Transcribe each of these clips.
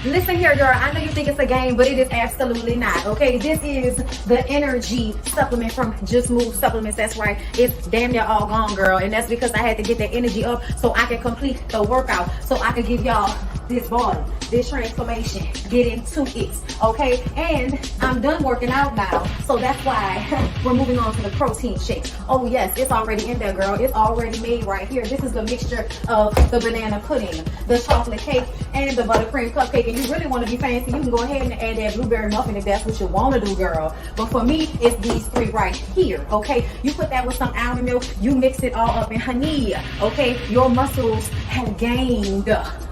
Listen here, girl. I know you think it's a game, but it is absolutely not. Okay, this is the energy supplement from Just Move Supplements. That's right. It's damn near all gone, girl, and that's because I had to get that energy up so I can complete the workout, so I can give y'all this body, this transformation, get into it. Okay, and I'm done working out now, so that's why we're moving on to the protein shake. Oh yes, it's already in there, girl. It's already made right here. This is the mixture of the banana pudding, the chocolate cake, and the buttercream cupcake. And you really want to be fancy, you can go ahead and add that blueberry muffin if that's what you want to do, girl. But for me, it's these three right here. Okay, you put that with some almond milk, you mix it all up in honey. Okay, your muscles have gained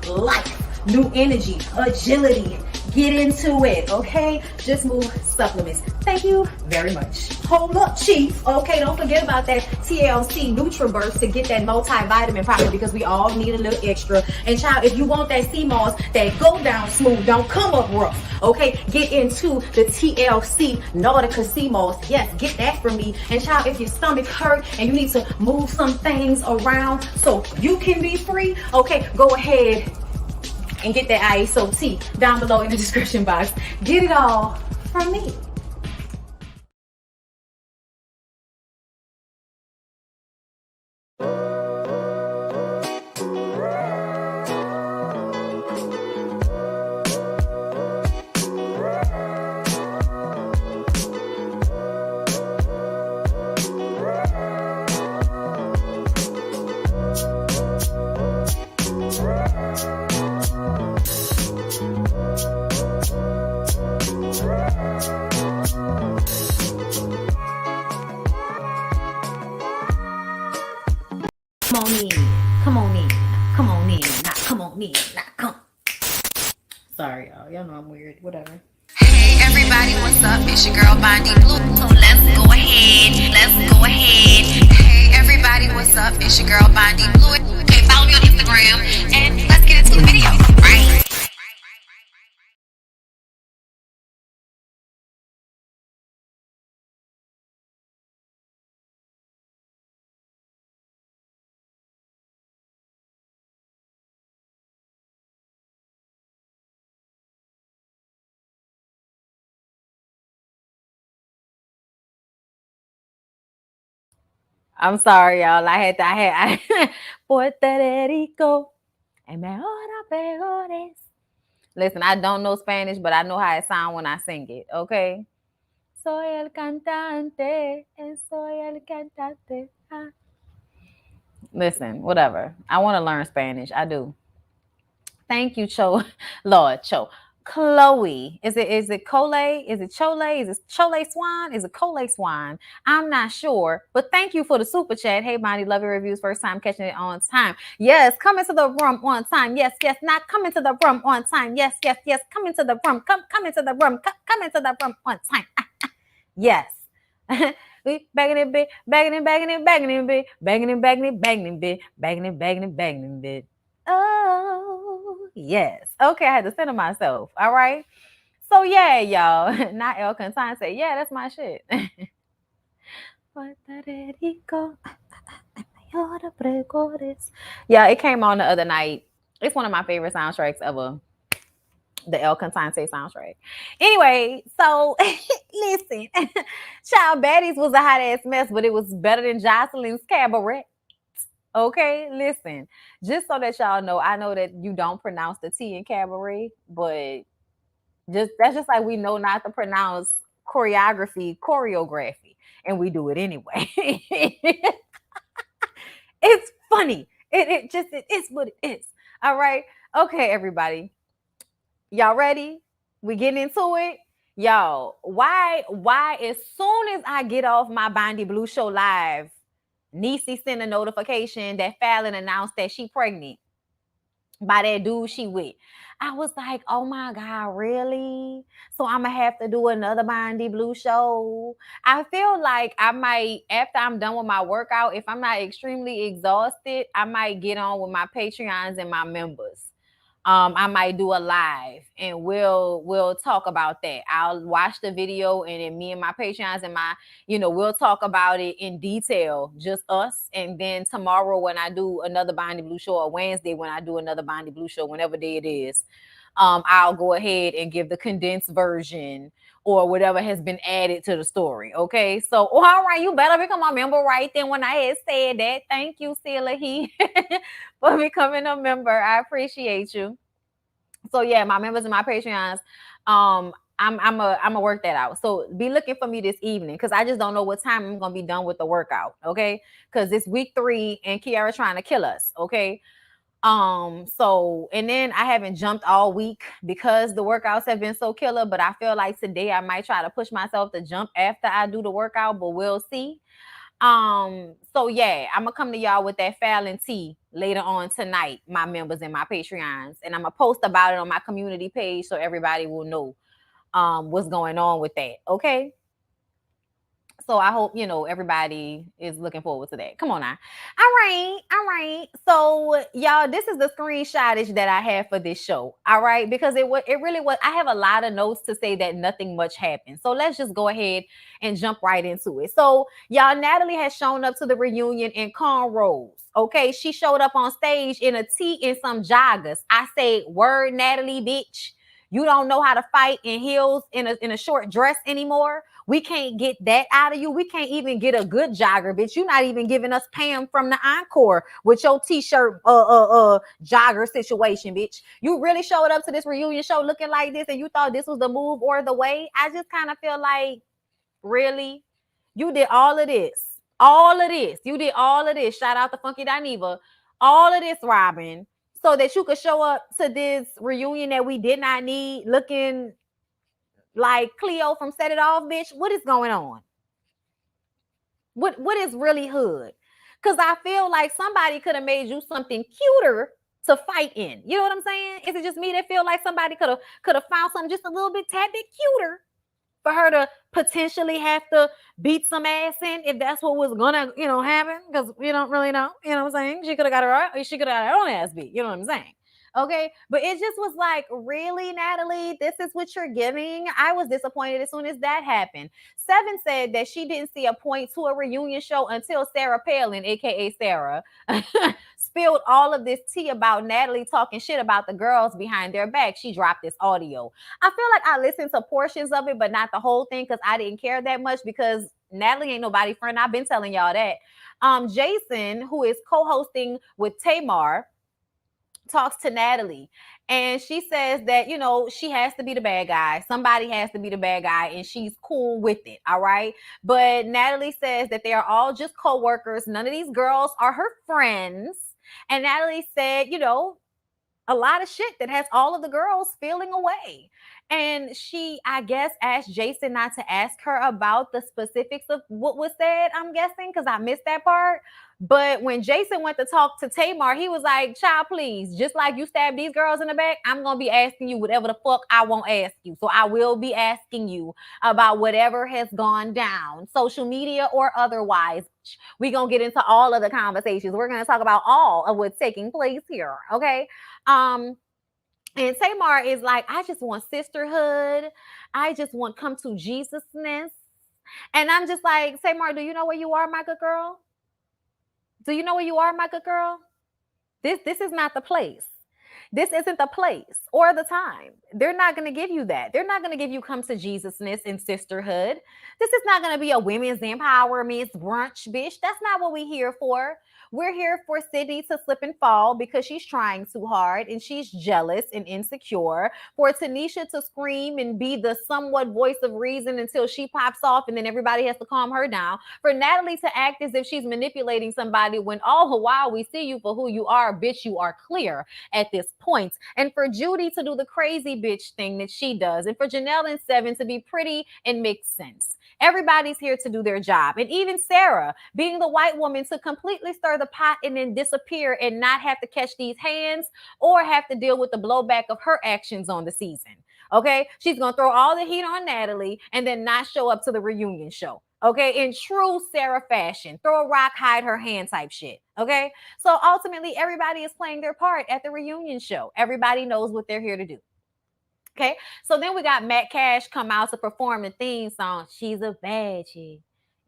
life, new energy, agility. Get into it, okay? Just Move Supplements. Thank you very much. Hold up, Chief. Okay, don't forget about that TLC NutriBurst to get that multivitamin popping, because we all need a little extra. And child, if you want that sea moss that go down smooth, don't come up rough, okay? Get into the TLC Nautica sea moss. Yes, get that from me. And child, if your stomach hurt and you need to move some things around so you can be free, okay, go ahead and get that ISO tea down below in the description box. Get it all from me. Come on in, come on in, come on in, not come on in, not come. Sorry, y'all know I'm weird, whatever. Hey everybody, what's up? It's your girl BondyBlue. So let's go ahead. Hey everybody, what's up? It's your girl BondyBlue. Okay, follow me on Instagram and let's get into the video, right? I'm sorry, y'all. I Puerto Rico. And me ahora peores. Listen, I don't know Spanish, but I know how it sounds when I sing it, okay? Soy el cantante, soy el cantante. Listen, whatever. I want to learn Spanish. I do. Thank you, Lord, Chloe. Is it Cole? Is it Chole? Is it Chole Swan? Is it Cole Swan? I'm not sure. But thank you for the super chat. Hey, Bonnie, love your reviews. First time catching it on time. Yes, come into the room on time. Yes, not come into the room on time. Yes, come into the room. Come into the room. Come into the room on time. Yes. We bagging it, bit, bagging it, bagging it, bagging it, bit, bagging it, bagging it, bagging it, bit, bagging it, bagging it, bagging it, bit. Oh, yes. Okay, I had to center myself. All right. So yeah, y'all. Not El Cantante say, yeah, that's my shit. Yeah, it came on the other night. It's one of my favorite soundtracks ever. The El Cantante soundtrack. Anyway, so listen, Child Baddies was a hot ass mess, but it was better than Jocelyn's Cabaret. Okay, listen, just so that y'all know, I know that you don't pronounce the T in cabaret, but that's just like we know not to pronounce choreography, and we do it anyway. It's funny. It is what it is. All right. Okay, everybody. Y'all ready? We getting into it? Y'all, why as soon as I get off my BondyBlue show live, Niecy sent a notification that Fallon announced that she pregnant by that dude she with. I was like, oh my God, really? So I'm gonna have to do another BondyBlue show. I feel like I might, after I'm done with my workout, if I'm not extremely exhausted, I might get on with my Patreons and my members. I might do a live and we'll talk about that. I'll watch the video and then me and my Patreons and my, we'll talk about it in detail, just us. And then tomorrow when I do another BondyBlue show, or Wednesday when I do another BondyBlue show, whenever day it is, I'll go ahead and give the condensed version or whatever has been added to the story. Okay. So, all right, you better become a member right then when I had said that. Thank you, Sila He, for becoming a member. I appreciate you. So yeah, my members and my Patreons, I'm a work that out. So be looking for me this evening because I just don't know what time I'm gonna be done with the workout. Okay, because it's week 3 and Kiara trying to kill us. Okay. So and then I haven't jumped all week because the workouts have been so killer, but I feel like today I might try to push myself to jump after I do the workout, but we'll see. So yeah, I'm gonna come to y'all with that Fallon tea later on tonight, my members and my Patreons, and I'm gonna post about it on my community page so everybody will know what's going on with that. Okay. So I hope everybody is looking forward to that. Come on now. All right. So y'all, this is the screenshotage that I have for this show. All right, because it really was. I have a lot of notes to say that nothing much happened. So let's just go ahead and jump right into it. So y'all, Natalie has shown up to the reunion in cornrows. Okay, she showed up on stage in a tee and some joggers. I say, word, Natalie, bitch. You don't know how to fight in heels in a short dress anymore. We can't get that out of you. We can't even get a good jogger, bitch. You're not even giving us Pam from the Encore with your t-shirt jogger situation, bitch. You really showed up to this reunion show looking like this and you thought this was the move or the way. I just kind of feel like, really? You did all of this. All of this. You did all of this. Shout out to Funky Dineva. All of this, Robin, so that you could show up to this reunion that we did not need looking like Cleo from Set It Off, bitch. What is going on? What is really hood? Because I feel like somebody could have made you something cuter to fight in. You know what I'm saying? Is it just me that feel like somebody could have found something just a little bit tad bit cuter for her to potentially have to beat some ass in if that's what was gonna, happen? Because we don't really know. You know what I'm saying? She could have got her own ass beat. You know what I'm saying? Okay, but it just was like, really, Natalie, this is what you're giving. I was disappointed as soon as that happened. Seven said that she didn't see a point to a reunion show until Sarah Palin, aka Sarah, spilled all of this tea about Natalie talking shit about the girls behind their back. She dropped this audio. I feel like I listened to portions of it, but not the whole thing because I didn't care that much because Natalie ain't nobody friend. I've been telling y'all that. Jason, who is co-hosting with Tamar, talks to Natalie and she says that, she has to be the bad guy. Somebody has to be the bad guy and she's cool with it. All right. But Natalie says that they are all just co-workers. None of these girls are her friends. And Natalie said, a lot of shit that has all of the girls feeling away. And she, I guess, asked Jason not to ask her about the specifics of what was said, I'm guessing, because I missed that part. But when Jason went to talk to Tamar, he was like, child, please, just like you stabbed these girls in the back, I'm going to be asking you whatever the fuck I won't ask you. So I will be asking you about whatever has gone down, social media or otherwise. We're going to get into all of the conversations. We're going to talk about all of what's taking place here. Okay. And Tamar is like, I just want sisterhood. I just want come to Jesusness. And I'm just like, Tamar, do you know where you are, my good girl? Do you know where you are, my good girl? This is not the place. This isn't the place or the time. They're not going to give you that. They're not going to give you come to Jesusness and sisterhood. This is not going to be a women's empowerment brunch, bitch. That's not what we're here for. We're here for Sydney to slip and fall because she's trying too hard and she's jealous and insecure. For Tanisha to scream and be the somewhat voice of reason until she pops off and then everybody has to calm her down. For Natalie to act as if she's manipulating somebody when all the while we see you for who you are, bitch, you are clear at this point. And for Judy to do the crazy bitch thing that she does. And for Janelle and Seven to be pretty and make sense. Everybody's here to do their job. And even Sarah, being the white woman, to completely stir the pot and then disappear and not have to catch these hands or have to deal with the blowback of her actions on the season. Okay, she's going to throw all the heat on Natalie and then not show up to the reunion show. Okay, in true Sarah fashion, throw a rock, hide her hand type shit. Okay, so ultimately everybody is playing their part at the reunion show. Everybody knows what they're here to do. Okay, so then we got Matt Cash come out to perform the theme song. She's a bad chick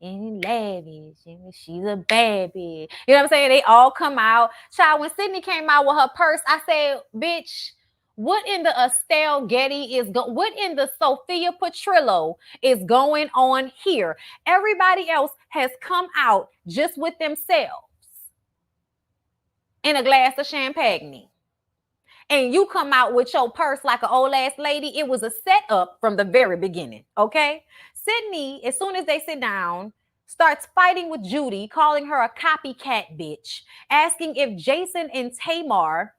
and lavish, and she's a bad bitch. You know what I'm saying? They all come out. Child, when Sydney came out with her purse, I said, bitch, What in the Estelle Getty what in the Sophia Petrillo is going on here? Everybody else has come out just with themselves in a glass of champagne. And you come out with your purse like an old ass lady. It was a setup from the very beginning. Okay. Sydney, as soon as they sit down, starts fighting with Judy, calling her a copycat bitch, asking if Jason and Tamar,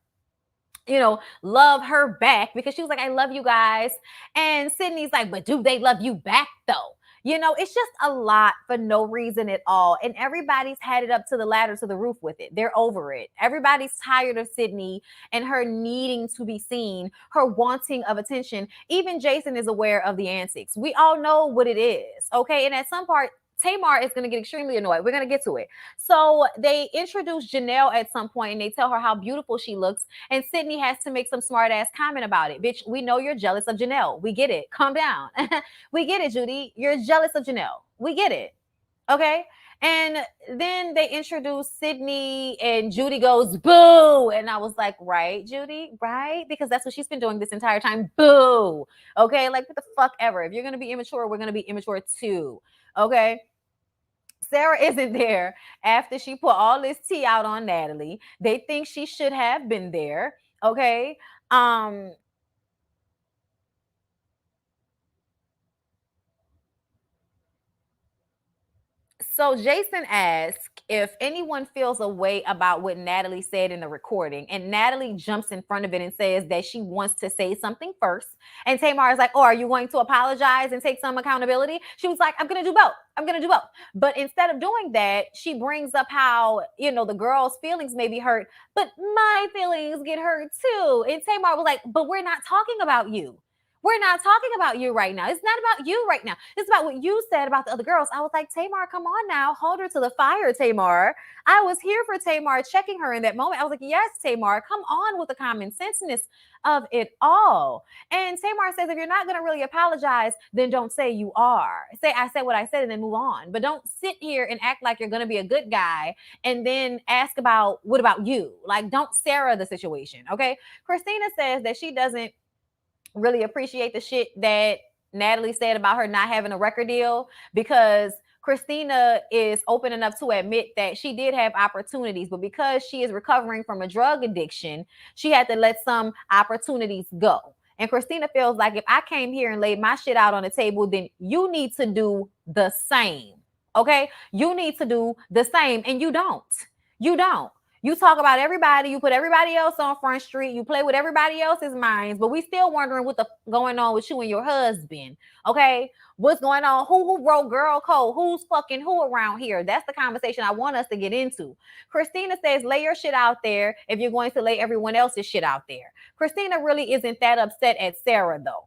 love her back, because she was like, I love you guys. And Sydney's like, but do they love you back though? It's just a lot for no reason at all. And everybody's had it up to the ladder to the roof with it. They're over it. Everybody's tired of Sydney and her needing to be seen, her wanting of attention. Even Jason is aware of the antics. We all know what it is. Okay. And at some part, Tamar is going to get extremely annoyed. We're going to get to it. So they introduce Janelle at some point and they tell her how beautiful she looks. And Sydney has to make some smart ass comment about it. Bitch, we know you're jealous of Janelle. We get it. Calm down. We get it, Judy. You're jealous of Janelle. We get it. Okay. And then they introduce Sydney and Judy goes, boo. And I was like, right, Judy, right? Because that's what she's been doing this entire time. Boo. Okay. Like, what the fuck ever. If you're going to be immature, we're going to be immature too. Okay. Sarah isn't there after she put all this tea out on Natalie. They think she should have been there. Okay. So Jason asked if anyone feels a way about what Natalie said in the recording, and Natalie jumps in front of it and says that she wants to say something first. And Tamar is like, oh, are you going to apologize and take some accountability? She was like, I'm going to do both. I'm going to do both. But instead of doing that, she brings up how, the girl's feelings may be hurt, but my feelings get hurt too. And Tamar was like, but we're not talking about you. We're not talking about you right now. It's not about you right now. It's about what you said about the other girls. I was like, Tamar, come on now. Hold her to the fire, Tamar. I was here for Tamar, checking her in that moment. I was like, yes, Tamar, come on with the common senseness of it all. And Tamar says, if you're not going to really apologize, then don't say you are. Say, I said what I said and then move on. But don't sit here and act like you're going to be a good guy and then ask about, what about you? Like, don't Sarah the situation, okay? Christina says that she doesn't really appreciate the shit that Natalie said about her not having a record deal, because Christina is open enough to admit that she did have opportunities, but because she is recovering from a drug addiction, she had to let some opportunities go. And Christina feels like if I came here and laid my shit out on the table, then you need to do the same. Okay? You need to do the same. And you don't. You don't. You talk about everybody, you put everybody else on Front Street, you play with everybody else's minds, but we still wondering what the going on with you and your husband. Okay, what's going on? Who wrote girl code? Who's fucking who around here? That's the conversation I want us to get into. Christina says, lay your shit out there if you're going to lay everyone else's shit out there. Christina really isn't that upset at Sarah though,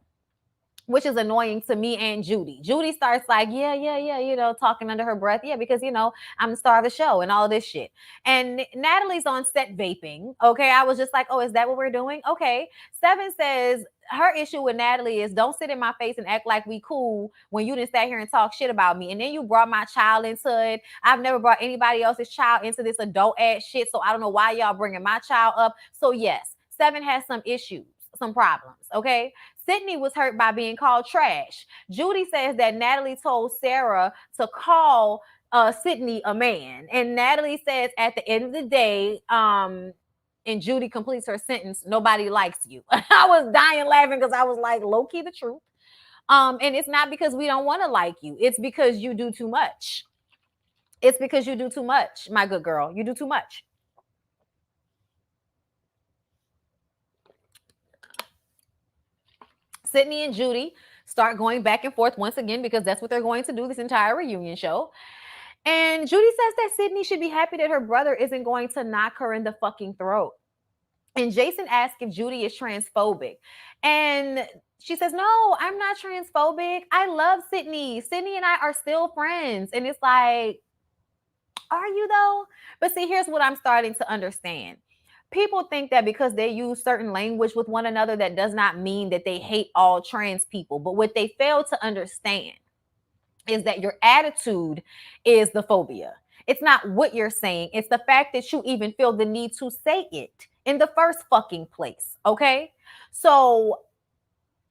which is annoying to me and Judy. Judy starts like, yeah, talking under her breath. Yeah, because, I'm the star of the show and all of this shit. And Natalie's on set vaping. Okay, I was just like, oh, is that what we're doing? Okay. Seven says her issue with Natalie is don't sit in my face and act like we cool when you didn't sat here and talk shit about me. And then you brought my child into it. I've never brought anybody else's child into this adult ass shit. So I don't know why y'all bringing my child up. So yes, Seven has some issues, some problems. Okay. Sydney was hurt by being called trash. Judy says that Natalie told Sarah to call Sydney a man. And Natalie says at the end of the day, and Judy completes her sentence, nobody likes you. I was dying laughing because I was like, low-key the truth. And it's not because we don't want to like you. It's because you do too much. It's because you do too much, my good girl. You do too much. Sydney and Judy start going back and forth once again because that's what they're going to do this entire reunion show. And Judy says that Sydney should be happy that her brother isn't going to knock her in the fucking throat. And Jason asks if Judy is transphobic. And she says, no, I'm not transphobic. I love Sydney. Sydney and I are still friends. And it's like, are you though? But see, here's what I'm starting to understand. People think that because they use certain language with one another, that does not mean that they hate all trans people. But what they fail to understand is that your attitude is the phobia. It's not what you're saying. It's the fact that you even feel the need to say it in the first fucking place. Okay. So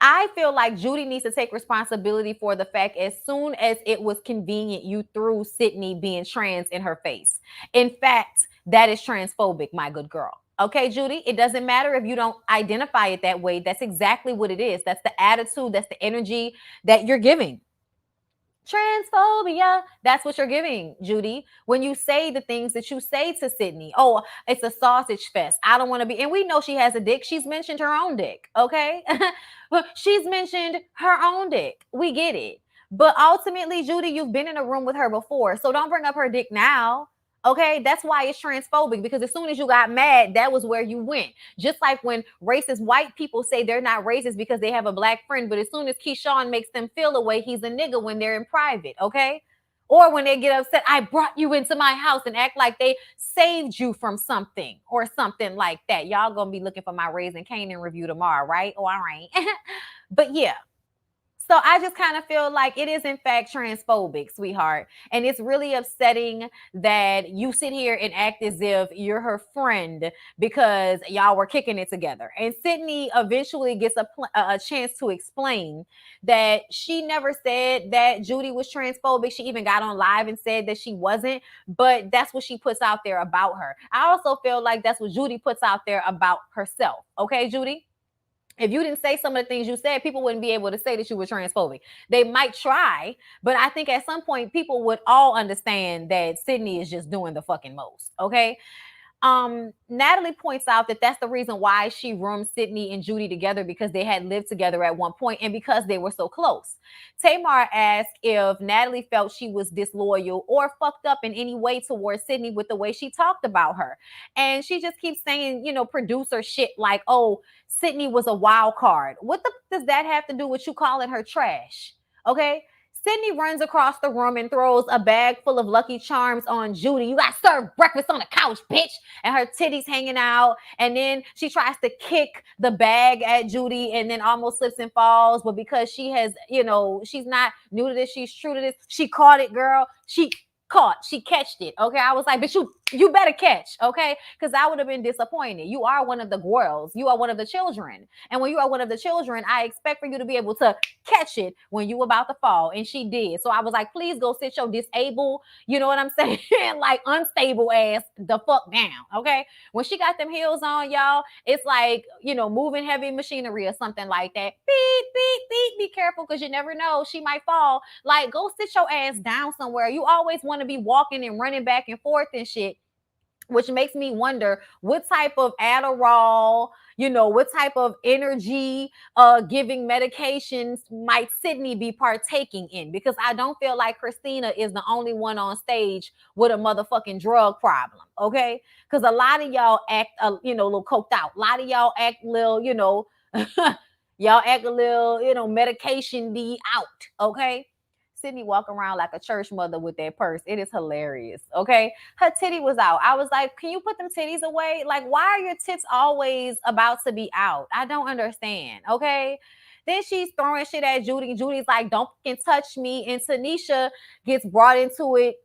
I feel like Judy needs to take responsibility for the fact as soon as it was convenient, you threw Sydney being trans in her face. In fact, that is transphobic, my good girl. Okay, Judy, it doesn't matter if you don't identify it that way. That's exactly what it is. That's the attitude, that's the energy that you're giving. Transphobia. That's what you're giving, Judy. When you say the things that you say to Sydney. Oh, it's a sausage fest. I don't want to be. And we know she has a dick. She's mentioned her own dick. Okay. She's mentioned her own dick. We get it. But ultimately, Judy, you've been in a room with her before. So don't bring up her dick now. Okay, that's why it's transphobic, because as soon as you got mad, that was where you went. Just like when racist white people say they're not racist because they have a black friend, but as soon as Keyshawn makes them feel away, he's a nigga when they're in private, okay? Or when they get upset, I brought you into my house, and act like they saved you from something or something like that. Y'all gonna be looking for my Raising Kanan review tomorrow, right? Oh, all right. But yeah, so I just kind of feel like it is in fact transphobic, sweetheart. And it's really upsetting that you sit here and act as if you're her friend because y'all were kicking it together. And Sydney eventually gets a chance to explain that she never said that Judy was transphobic. She even got on live and said that she wasn't, but that's what she puts out there about her. I also feel like that's what Judy puts out there about herself. Okay, Judy? If you didn't say some of the things you said, people wouldn't be able to say that you were transphobic. They might try, but I think at some point people would all understand that Sydney is just doing the fucking most. Okay. Natalie points out that that's the reason why she roomed Sydney and Judy together, because they had lived together at one point and because they were so close. Tamar asked if Natalie felt she was disloyal or fucked up in any way towards Sydney with the way she talked about her. And she just keeps saying, producer shit like, oh, Sydney was a wild card. What the does that have to do with you calling her trash? Okay. Sydney runs across the room and throws a bag full of Lucky Charms on Judy. You got served breakfast on the couch, bitch. And her titties hanging out. And then she tries to kick the bag at Judy and then almost slips and falls. But because she has, she's not new to this, she's true to this. She caught it, girl. She catched it. Okay. I was like, but you better catch. Okay. Because I would have been disappointed. You are one of the girls. You are one of the children. And when you are one of the children, I expect for you to be able to catch it when you about to fall. And she did. So I was like, please go sit your disabled, you know what I'm saying? Like unstable ass the fuck down. Okay. When she got them heels on, y'all, it's like, moving heavy machinery or something like that. Beep, beep, beep. Be careful, because you never know. She might fall. Like, go sit your ass down somewhere. You always want to be walking and running back and forth and shit, which makes me wonder what type of Adderall, what type of energy giving medications might Sydney be partaking in, because I don't feel like Christina is the only one on stage with a motherfucking drug problem. Okay. Because a lot of y'all act, a little coked out. A lot of y'all act little, y'all act a little, medication be out. Okay. Sydney walking around like a church mother with that purse. It is hilarious. Okay. Her titty was out. I was like, can you put them titties away? Like, why are your tits always about to be out? I don't understand. Okay. Then she's throwing shit at Judy. Judy's like, don't fucking touch me. And Tanisha gets brought into it,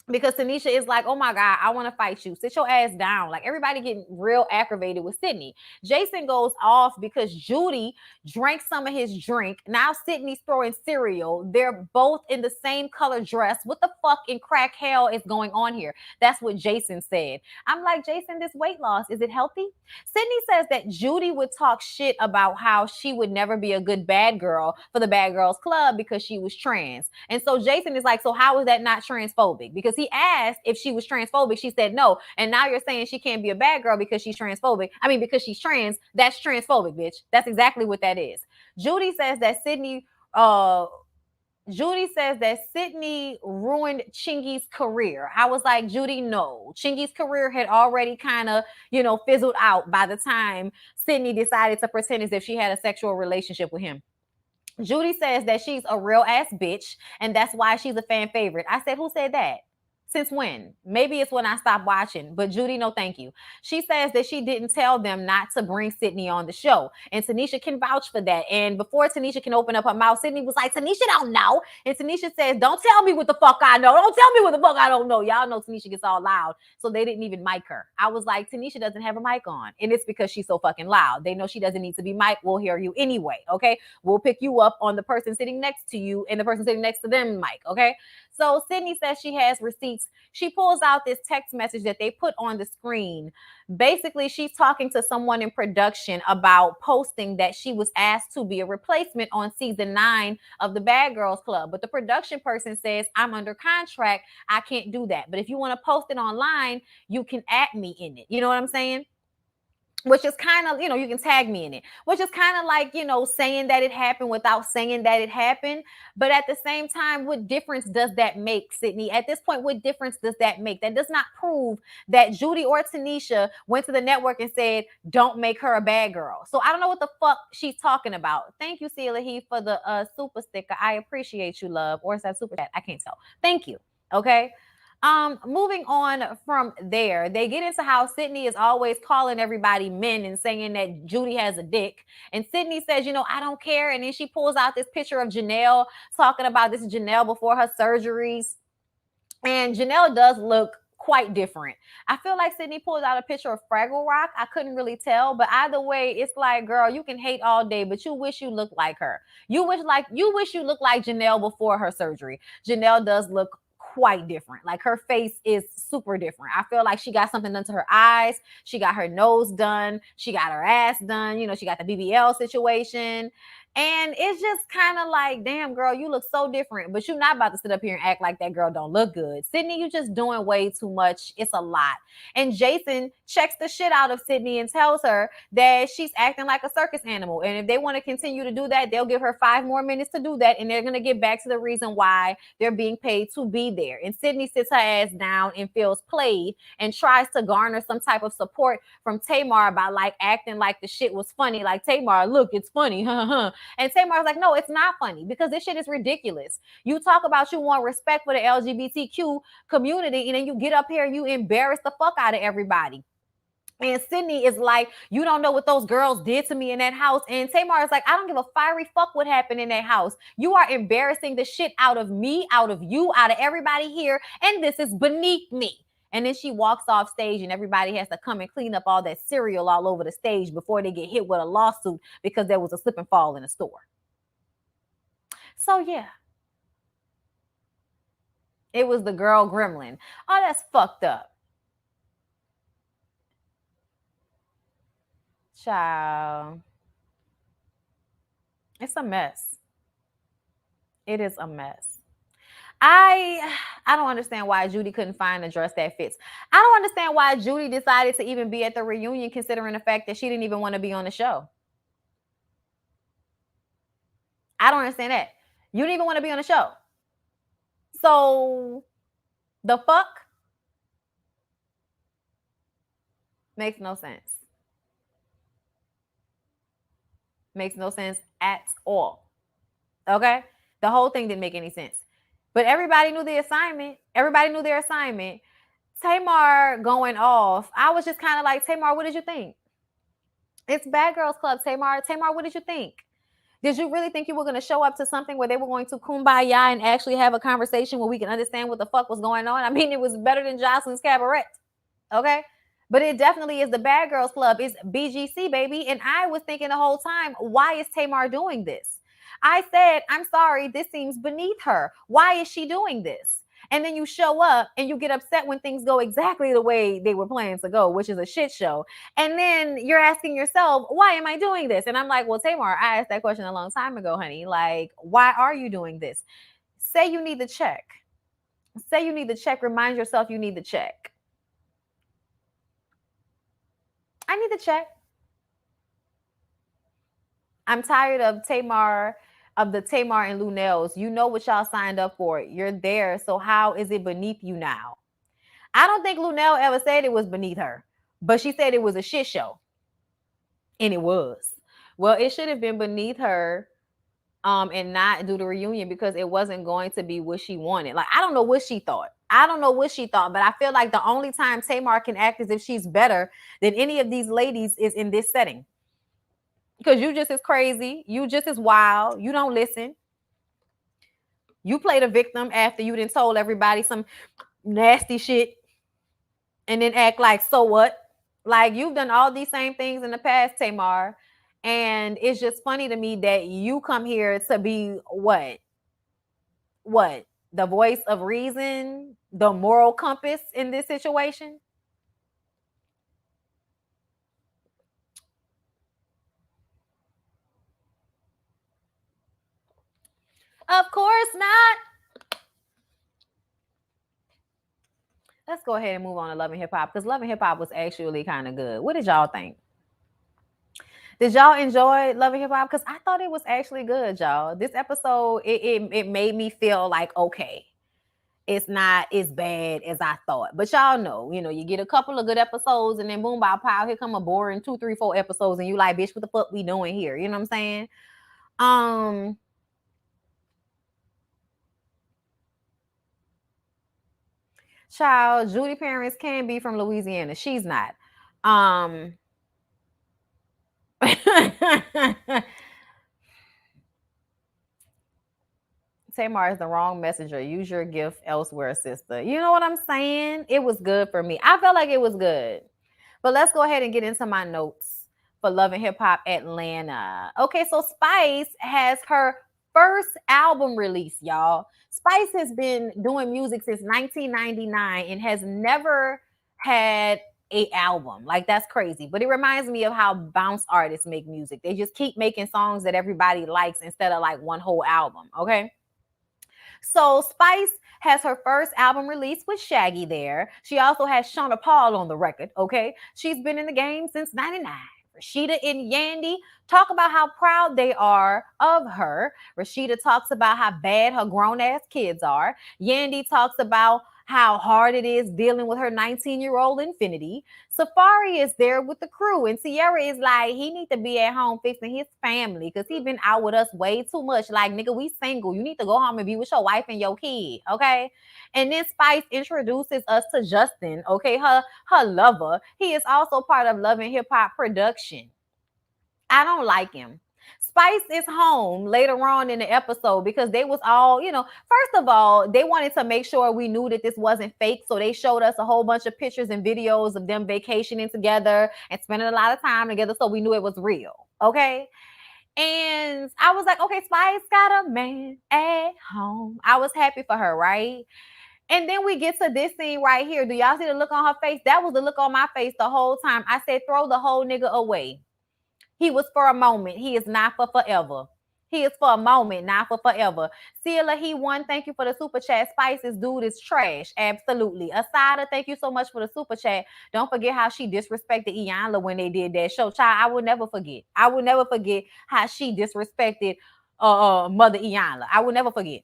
because Tanisha is like, oh my God, I want to fight you. Sit your ass down. Like, everybody getting real aggravated with Sydney. Jason goes off because Judy drank some of his drink. Now Sydney's throwing cereal. They're both in the same color dress. What the fuck in crack hell is going on here? That's what Jason said. I'm like, Jason, this weight loss, is it healthy? Sydney says that Judy would talk shit about how she would never be a good bad girl for the Bad Girls Club because she was trans. And so Jason is like, so how is that not transphobic? Because he asked if she was transphobic. She said no. And now you're saying she can't be a bad girl because she's transphobic. I mean, because she's trans. That's transphobic, bitch. That's exactly what that is. Judy says that Sydney ruined Chingy's career. I was like, Judy, no. Chingy's career had already kind of, fizzled out by the time Sydney decided to pretend as if she had a sexual relationship with him. Judy says that she's a real ass bitch, and that's why she's a fan favorite. I said, who said that? Since when? Maybe it's when I stopped watching, but Judy, no thank you. She says that she didn't tell them not to bring Sydney on the show. And Tanisha can vouch for that. And before Tanisha can open up her mouth, Sydney was like, Tanisha don't know. And Tanisha says, don't tell me what the fuck I know. Don't tell me what the fuck I don't know. Y'all know Tanisha gets all loud. So they didn't even mic her. I was like, Tanisha doesn't have a mic on. And it's because she's so fucking loud. They know she doesn't need to be mic'd. We'll hear you anyway. Okay. We'll pick you up on the person sitting next to you and the person sitting next to them mic. Okay. So Sydney says she has receipts. She pulls out this text message that they put on the screen. Basically, she's talking to someone in production about posting that she was asked to be a replacement on season 9 of the Bad Girls Club. But the production person says, I'm under contract. I can't do that. But if you want to post it online, you can add me in it. You know what I'm saying? Which is kind of, you can tag me in it, which is kind of like, saying that it happened without saying that it happened. But at the same time, what difference does that make, Sydney? At this point, what difference does that make? That does not prove that Judy or Tanisha went to the network and said, don't make her a bad girl. So I don't know what the fuck she's talking about. Thank you, Celia He, for the super sticker. I appreciate you, love. Or is that super chat? I can't tell. Thank you. Okay. Moving on from there, they get into how Sydney is always calling everybody men and saying that Judy has a dick. And Sydney says, I don't care. And then she pulls out this picture of Janelle talking about this Janelle before her surgeries. And Janelle does look quite different. I feel like Sydney pulled out a picture of Fraggle Rock. I couldn't really tell, but either way, it's like, girl, you can hate all day, but you wish you looked like her. You wish you looked like Janelle before her surgery. Janelle does look quite different. Like her face is super different. I feel like she got something done to her eyes. She got her nose done. She got her ass done. She got the BBL situation. And it's just kind of like, damn, girl, you look so different, but you're not about to sit up here and act like that girl don't look good. Sydney, you just doing way too much. It's a lot. And Jason checks the shit out of Sydney and tells her that she's acting like a circus animal. And if they want to continue to do that, they'll give her 5 more minutes to do that. And they're going to get back to the reason why they're being paid to be there. And Sydney sits her ass down and feels played and tries to garner some type of support from Tamar by like acting like the shit was funny. Like, Tamar, look, it's funny. And Tamar's like, no, it's not funny because this shit is ridiculous. You talk about you want respect for the LGBTQ community, and then you get up here and you embarrass the fuck out of everybody. And Sydney is like, you don't know what those girls did to me in that house. And Tamar is like, I don't give a fiery fuck what happened in that house. You are embarrassing the shit out of me, out of you, out of everybody here. And this is beneath me. And then she walks off stage and everybody has to come and clean up all that cereal all over the stage before they get hit with a lawsuit because there was a slip and fall in the store. So yeah. It was the girl gremlin. Oh, that's fucked up. Child. It's a mess. It is a mess. I don't understand why Judy couldn't find a dress that fits. I don't understand why Judy decided to even be at the reunion, considering the fact that she didn't even want to be on the show. I don't understand that. You didn't even want to be on the show. So the fuck? Makes no sense. Makes no sense at all. Okay? The whole thing didn't make any sense. But everybody knew the assignment. Everybody knew their assignment. Tamar going off. I was just kind of like, Tamar, what did you think? It's Bad Girls Club, Tamar. Tamar, what did you think? Did you really think you were going to show up to something where they were going to kumbaya and actually have a conversation where we can understand what the fuck was going on? I mean, it was better than Jocelyn's Cabaret. Okay? But it definitely is the Bad Girls Club. It's BGC, baby. And I was thinking the whole time, why is Tamar doing this? I said, I'm sorry, this seems beneath her. Why is she doing this? And then you show up and you get upset when things go exactly the way they were planning to go, which is a shit show. And then you're asking yourself, why am I doing this? And I'm like, well, Tamar, I asked that question a long time ago, honey. Like, why are you doing this? Say you need the check. Say you need the check. Remind yourself you need the check. I need the check. I'm tired of Tamar, of the Tamar and Lunel's. You know what y'all signed up for. You're there. So how is it beneath you now? I don't think Lunel ever said it was beneath her, but she said it was a shit show. And it was. Well, it should have been beneath her and not do the reunion because it wasn't going to be what she wanted. Like, I don't know what she thought. I don't know what she thought, but I feel like the only time Tamar can act as if she's better than any of these ladies is in this setting. Because you just as crazy, you just as wild, you don't listen. You play the victim after you done told everybody some nasty shit and then act like, so what? Like, you've done all these same things in the past, Tamar. And it's just funny to me that you come here to be what? What? The voice of reason, the moral compass in this situation? Of course not. Let's go ahead and move on to Love and Hip Hop because Love and Hip Hop was actually kind of good. What did y'all think? Did y'all enjoy Love and Hip Hop? Because I thought it was actually good, y'all. This episode, it made me feel like, okay, it's not as bad as I thought. But y'all know, you get a couple of good episodes and then boom, bow, pow, here come a boring 2, 3, 4 episodes and you like, bitch, what the fuck we doing here? You know what I'm saying? Child, Judy parents can be from Louisiana. She's not. Tamar is the wrong messenger. Use your gift elsewhere, sister. You know what I'm saying? It was good for me. I felt like it was good. But let's go ahead and get into my notes for Love and Hip Hop Atlanta. Okay, so Spice has her first album release, y'all. Spice has been doing music since 1999 and has never had a album. Like, that's crazy. But it reminds me of how bounce artists make music. They just keep making songs that everybody likes instead of like one whole album, okay? So Spice has her first album release with Shaggy there. She also has Shauna Paul on the record, okay? She's been in the game since 99. Rashida and Yandy talk about how proud they are of her. Rashida talks about how bad her grown-ass kids are. Yandy talks about how hard it is dealing with her 19-year-old Infinity. Safari is there with the crew, and Sierra is like, he need to be at home fixing his family because he been out with us way too much. Like, nigga, we single. You need to go home and be with your wife and your kid, okay? And then Spice introduces us to Justin, okay, her lover. He is also part of Love and Hip Hop production. I don't like him. Spice is home later on in the episode because they was all, first of all, they wanted to make sure we knew that this wasn't fake. So they showed us a whole bunch of pictures and videos of them vacationing together and spending a lot of time together. So we knew it was real. Okay. And I was like, okay, Spice got a man at home. I was happy for her, right? And then we get to this scene right here. Do y'all see the look on her face? That was the look on my face the whole time. I said, throw the whole nigga away. He was for a moment. He is not for forever. He is for a moment, not for forever. Silla, he won. Thank you for the super chat. Spices, dude is trash. Absolutely. Asada, thank you so much for the super chat. Don't forget how she disrespected Iyanla when they did that show. Child, I will never forget. I will never forget how she disrespected Mother Iyanla. I will never forget.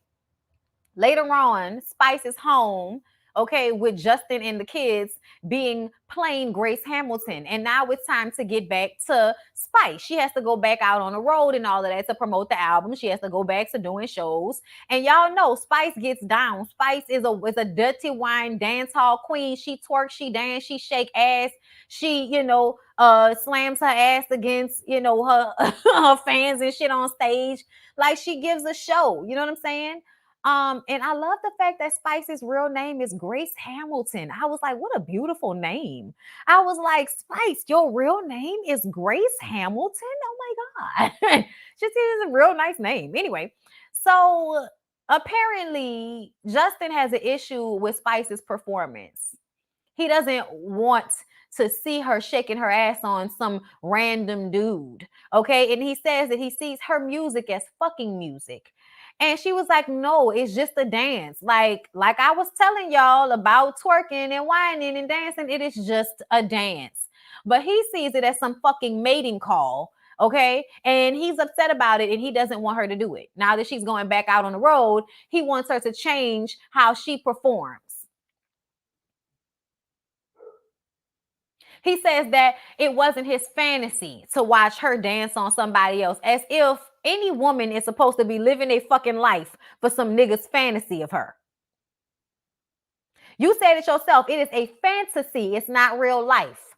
Later on, Spice is home, okay, with Justin and the kids being plain Grace Hamilton. And now it's time to get back to Spice. She has to go back out on the road and all of that to promote the album. She has to go back to doing shows. And y'all know Spice gets down. Spice is a dirty wine dance hall queen. She twerks, she dance, she shake ass. She, slams her ass against, her, her fans and shit on stage. Like, she gives a show. You know what I'm saying? And I love the fact that Spice's real name is Grace Hamilton. I was like, what a beautiful name. I was like, Spice, your real name is Grace Hamilton? Oh my God. She is a real nice name. Anyway, so apparently Justin has an issue with Spice's performance. He doesn't want to see her shaking her ass on some random dude. Okay. And he says that he sees her music as fucking music. And she was like, no, it's just a dance. Like I was telling y'all about twerking and whining and dancing, it is just a dance. But he sees it as some fucking mating call, okay? And he's upset about it and he doesn't want her to do it. Now that she's going back out on the road, he wants her to change how she performs. He says that it wasn't his fantasy to watch her dance on somebody else, as if any woman is supposed to be living a fucking life for some nigga's fantasy of her. You said it yourself. It is a fantasy. It's not real life.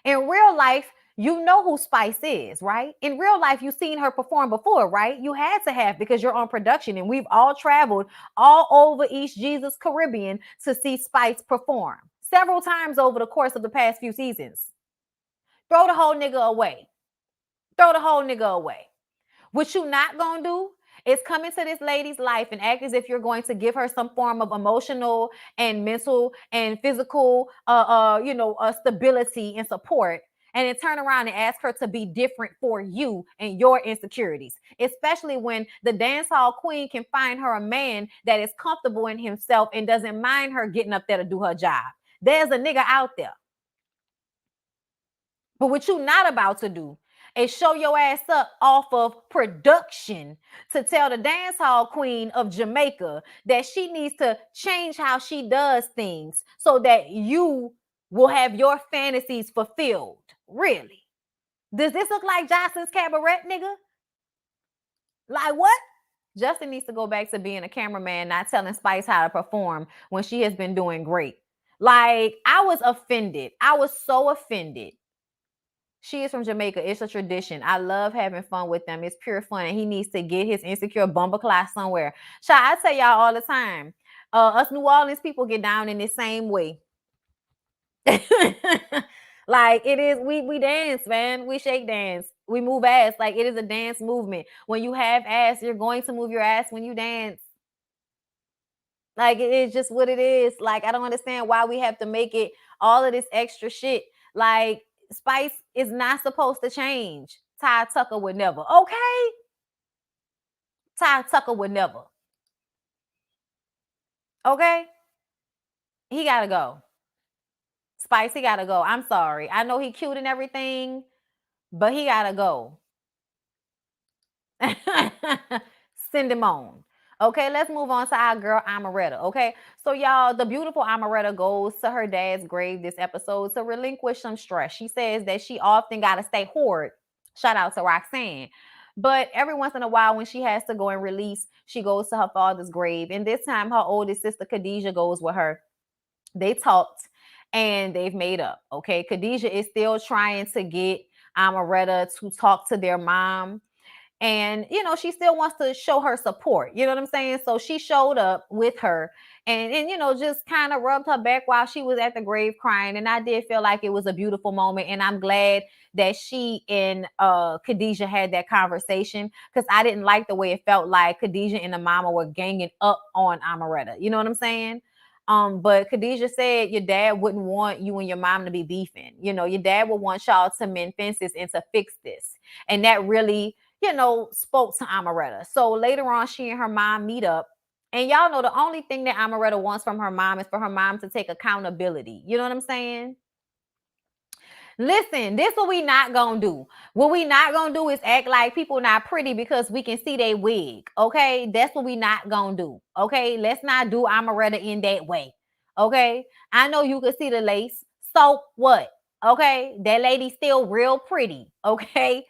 In real life, you know who Spice is, right? In real life, you've seen her perform before, right? You had to have because you're on production, and we've all traveled all over East Jesus Caribbean to see Spice perform several times over the course of the past few seasons. Throw the whole nigga away. Throw the whole nigga away. What you not gonna do is come into this lady's life and act as if you're going to give her some form of emotional and mental and physical stability and support, and then turn around and ask her to be different for you and your insecurities, especially when the dance hall queen can find her a man that is comfortable in himself and doesn't mind her getting up there to do her job. There's a nigga out there. But what you not about to do is show your ass up off of production to tell the dance hall queen of Jamaica that she needs to change how she does things so that you will have your fantasies fulfilled. Really? Does this look like Jocelyn's cabaret, nigga? Like what? Justin needs to go back to being a cameraman, not telling Spice how to perform when she has been doing great. Like, I was offended. I was so offended. She is from Jamaica. It's a tradition. I love having fun with them. It's pure fun. And he needs to get his insecure bumbleclaw somewhere. Child, I tell y'all all the time. Us New Orleans people get down in the same way. Like it is, we dance, man. We shake dance. We move ass. Like it is a dance movement. When you have ass, you're going to move your ass when you dance. Like it is just what it is. Like I don't understand why we have to make it all of this extra shit. Like Spice is not supposed to change. Ty Tucker would never. Okay? Ty Tucker would never. Okay? He gotta go. Spice, he gotta go. I'm sorry. I know he cute and everything, but he gotta go. Send him on. Okay, let's move on to our girl Amaretta. Okay, so y'all, the beautiful Amaretta goes to her dad's grave this episode to relinquish some stress. She says that she often got to stay hoard. Shout out to Roxanne. But every once in a while, when she has to go and release, she goes to her father's grave. And this time, her oldest sister, Khadijah, goes with her. They talked and they've made up. Okay, Khadijah is still trying to get Amaretta to talk to their mom. And, she still wants to show her support. You know what I'm saying? So she showed up with her and just kind of rubbed her back while she was at the grave crying. And I did feel like it was a beautiful moment. And I'm glad that she and Khadijah had that conversation because I didn't like the way it felt like Khadijah and the mama were ganging up on Amaretta. You know what I'm saying? But Khadijah said your dad wouldn't want you and your mom to be beefing. Your dad would want y'all to mend fences and to fix this. And that really spoke to Amaretta. So later on, she and her mom meet up. And y'all know the only thing that Amaretta wants from her mom is for her mom to take accountability. You know what I'm saying? Listen, this what we not gonna do. What we not gonna do is act like people not pretty because we can see they wig. Okay, that's what we not gonna do. Okay, let's not do Amaretta in that way. Okay, I know you can see the lace. So what? Okay, that lady still real pretty. Okay.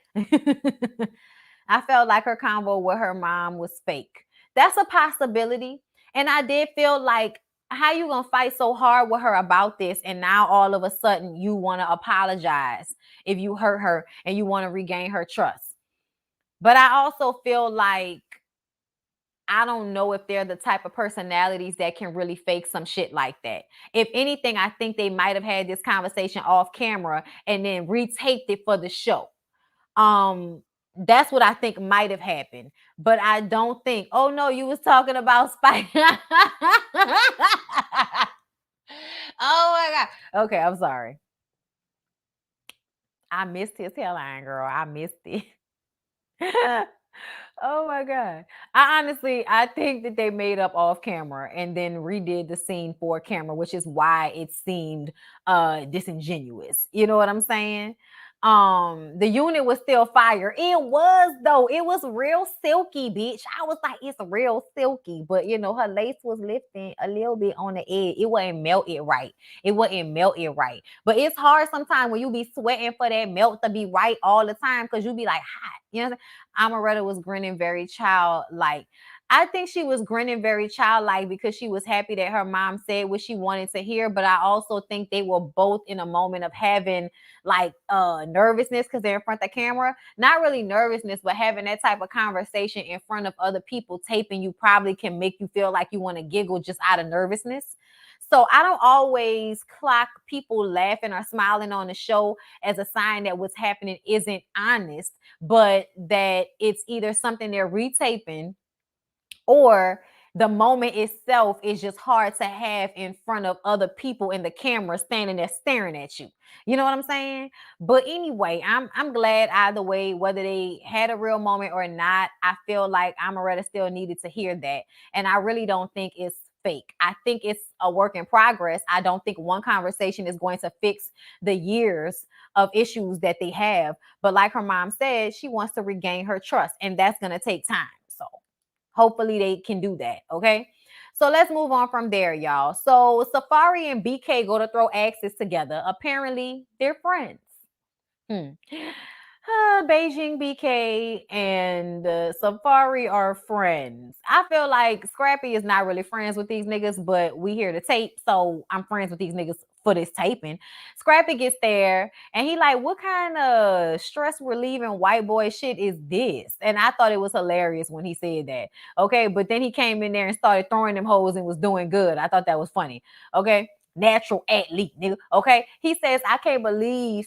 I felt like her convo with her mom was fake. That's a possibility. And I did feel like, how you gonna fight so hard with her about this and now all of a sudden you want to apologize if you hurt her and you want to regain her trust? But I also feel like I don't know if they're the type of personalities that can really fake some shit like that. If anything, I think they might have had this conversation off camera and then retaped it for the show. That's what I think might have happened. But I don't think, oh no, you was talking about Spike. Oh my God. Okay, I'm sorry. I missed his hairline, girl. I missed it. Oh my God. I think that they made up off camera and then redid the scene for camera, which is why it seemed disingenuous. You know what I'm saying? The unit was still fire. It was though. It was real silky, bitch. I was like, it's real silky, but her lace was lifting a little bit on the edge. It wasn't melted right. It wasn't melted right. But it's hard sometimes when you be sweating for that melt to be right all the time because you be like hot. Amaretta was grinning very childlike. I think she was grinning very childlike because she was happy that her mom said what she wanted to hear. But I also think they were both in a moment of having like nervousness because they're in front of the camera. Not really nervousness, but having that type of conversation in front of other people taping you probably can make you feel like you want to giggle just out of nervousness. So I don't always clock people laughing or smiling on the show as a sign that what's happening isn't honest, but that it's either something they're retaping or the moment itself is just hard to have in front of other people in the camera standing there staring at you. You know what I'm saying? But anyway, I'm glad either way, whether they had a real moment or not. I feel like Amaretta still needed to hear that. And I really don't think it's fake. I think it's a work in progress. I don't think one conversation is going to fix the years of issues that they have. But like her mom said, she wants to regain her trust, and that's going to take time. So hopefully they can do that. Okay. So let's move on from there, y'all. So Safari and BK go to throw axes together. Apparently, they're friends. Beijing BK and Safari are friends. I feel like Scrappy is not really friends with these niggas, but we hear the tape, so I'm friends with these niggas for this taping. Scrappy gets there and he like, what kind of stress relieving white boy shit is this? And I thought it was hilarious when he said that. Okay, but then he came in there and started throwing them hoes and was doing good. I thought that was funny. Okay, natural athlete, nigga. Okay, he says, I can't believe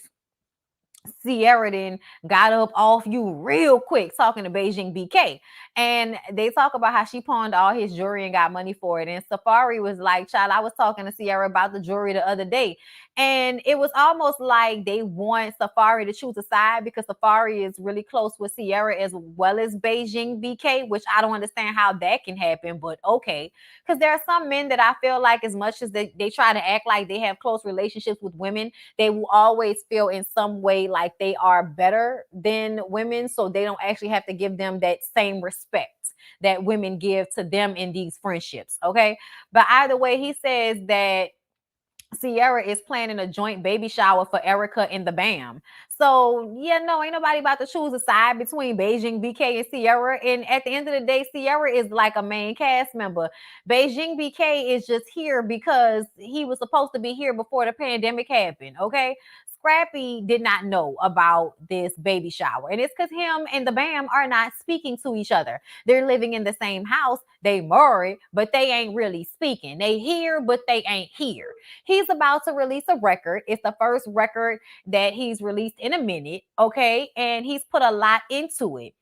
Sierra then got up off you real quick talking to Beijing BK. And they talk about how she pawned all his jewelry and got money for it. And Safari was like, child, I was talking to Sierra about the jewelry the other day. And it was almost like they want Safari to choose a side because Safari is really close with Sierra as well as Beijing BK, which I don't understand how that can happen, but okay. Because there are some men that I feel like as much as they try to act like they have close relationships with women, they will always feel in some way like they are better than women, so they don't actually have to give them that same respect that women give to them in these friendships. Okay, but either way, he says that Sierra is planning a joint baby shower for Erica in the BAM. So, yeah, no, ain't nobody about to choose a side between Beijing, BK, and Sierra. And at the end of the day, Sierra is like a main cast member. Beijing, BK is just here because he was supposed to be here before the pandemic happened, okay? Scrappy did not know about this baby shower. And it's because him and the BAM are not speaking to each other. They're living in the same house. They married, but they ain't really speaking. They here, but they ain't here. He's about to release a record. It's the first record that he's released in a minute, okay? And he's put a lot into it.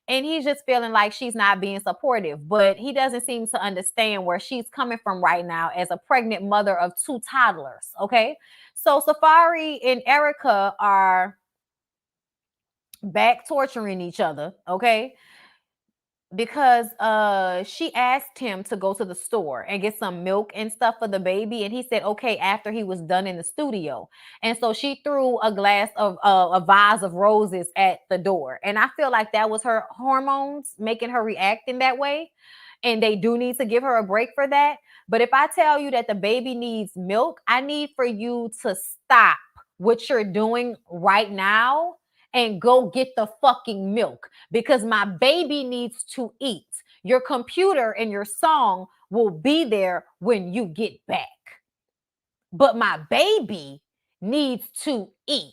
And he's just feeling like she's not being supportive, but he doesn't seem to understand where she's coming from right now as a pregnant mother of 2 toddlers, okay? So Safari and Erica are back torturing each other, okay? Because she asked him to go to the store and get some milk and stuff for the baby, and he said okay after he was done in the studio. And so she threw a glass of a vase of roses at the door, and I feel like that was her hormones making her react in that way, and they do need to give her a break for that. But if I tell you that the baby needs milk, I need for you to stop what you're doing right now and go get the fucking milk because my baby needs to eat. Your computer and your song will be there when you get back. But my baby needs to eat.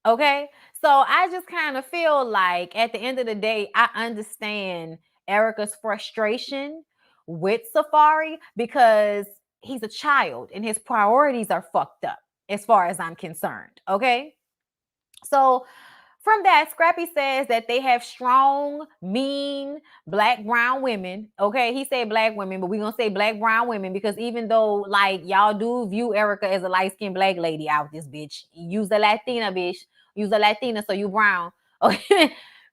Okay? So I just kind of feel like at the end of the day, I understand Erica's frustration with Safari because he's a child and his priorities are fucked up as far as I'm concerned. Okay? So from that, Scrappy says that they have strong, mean, black, brown women. Okay, he said black women, but we're going to say black, brown women because even though, like, y'all do view Erica as a light-skinned black lady out this bitch, use a Latina, bitch. Use a Latina so you brown. Okay.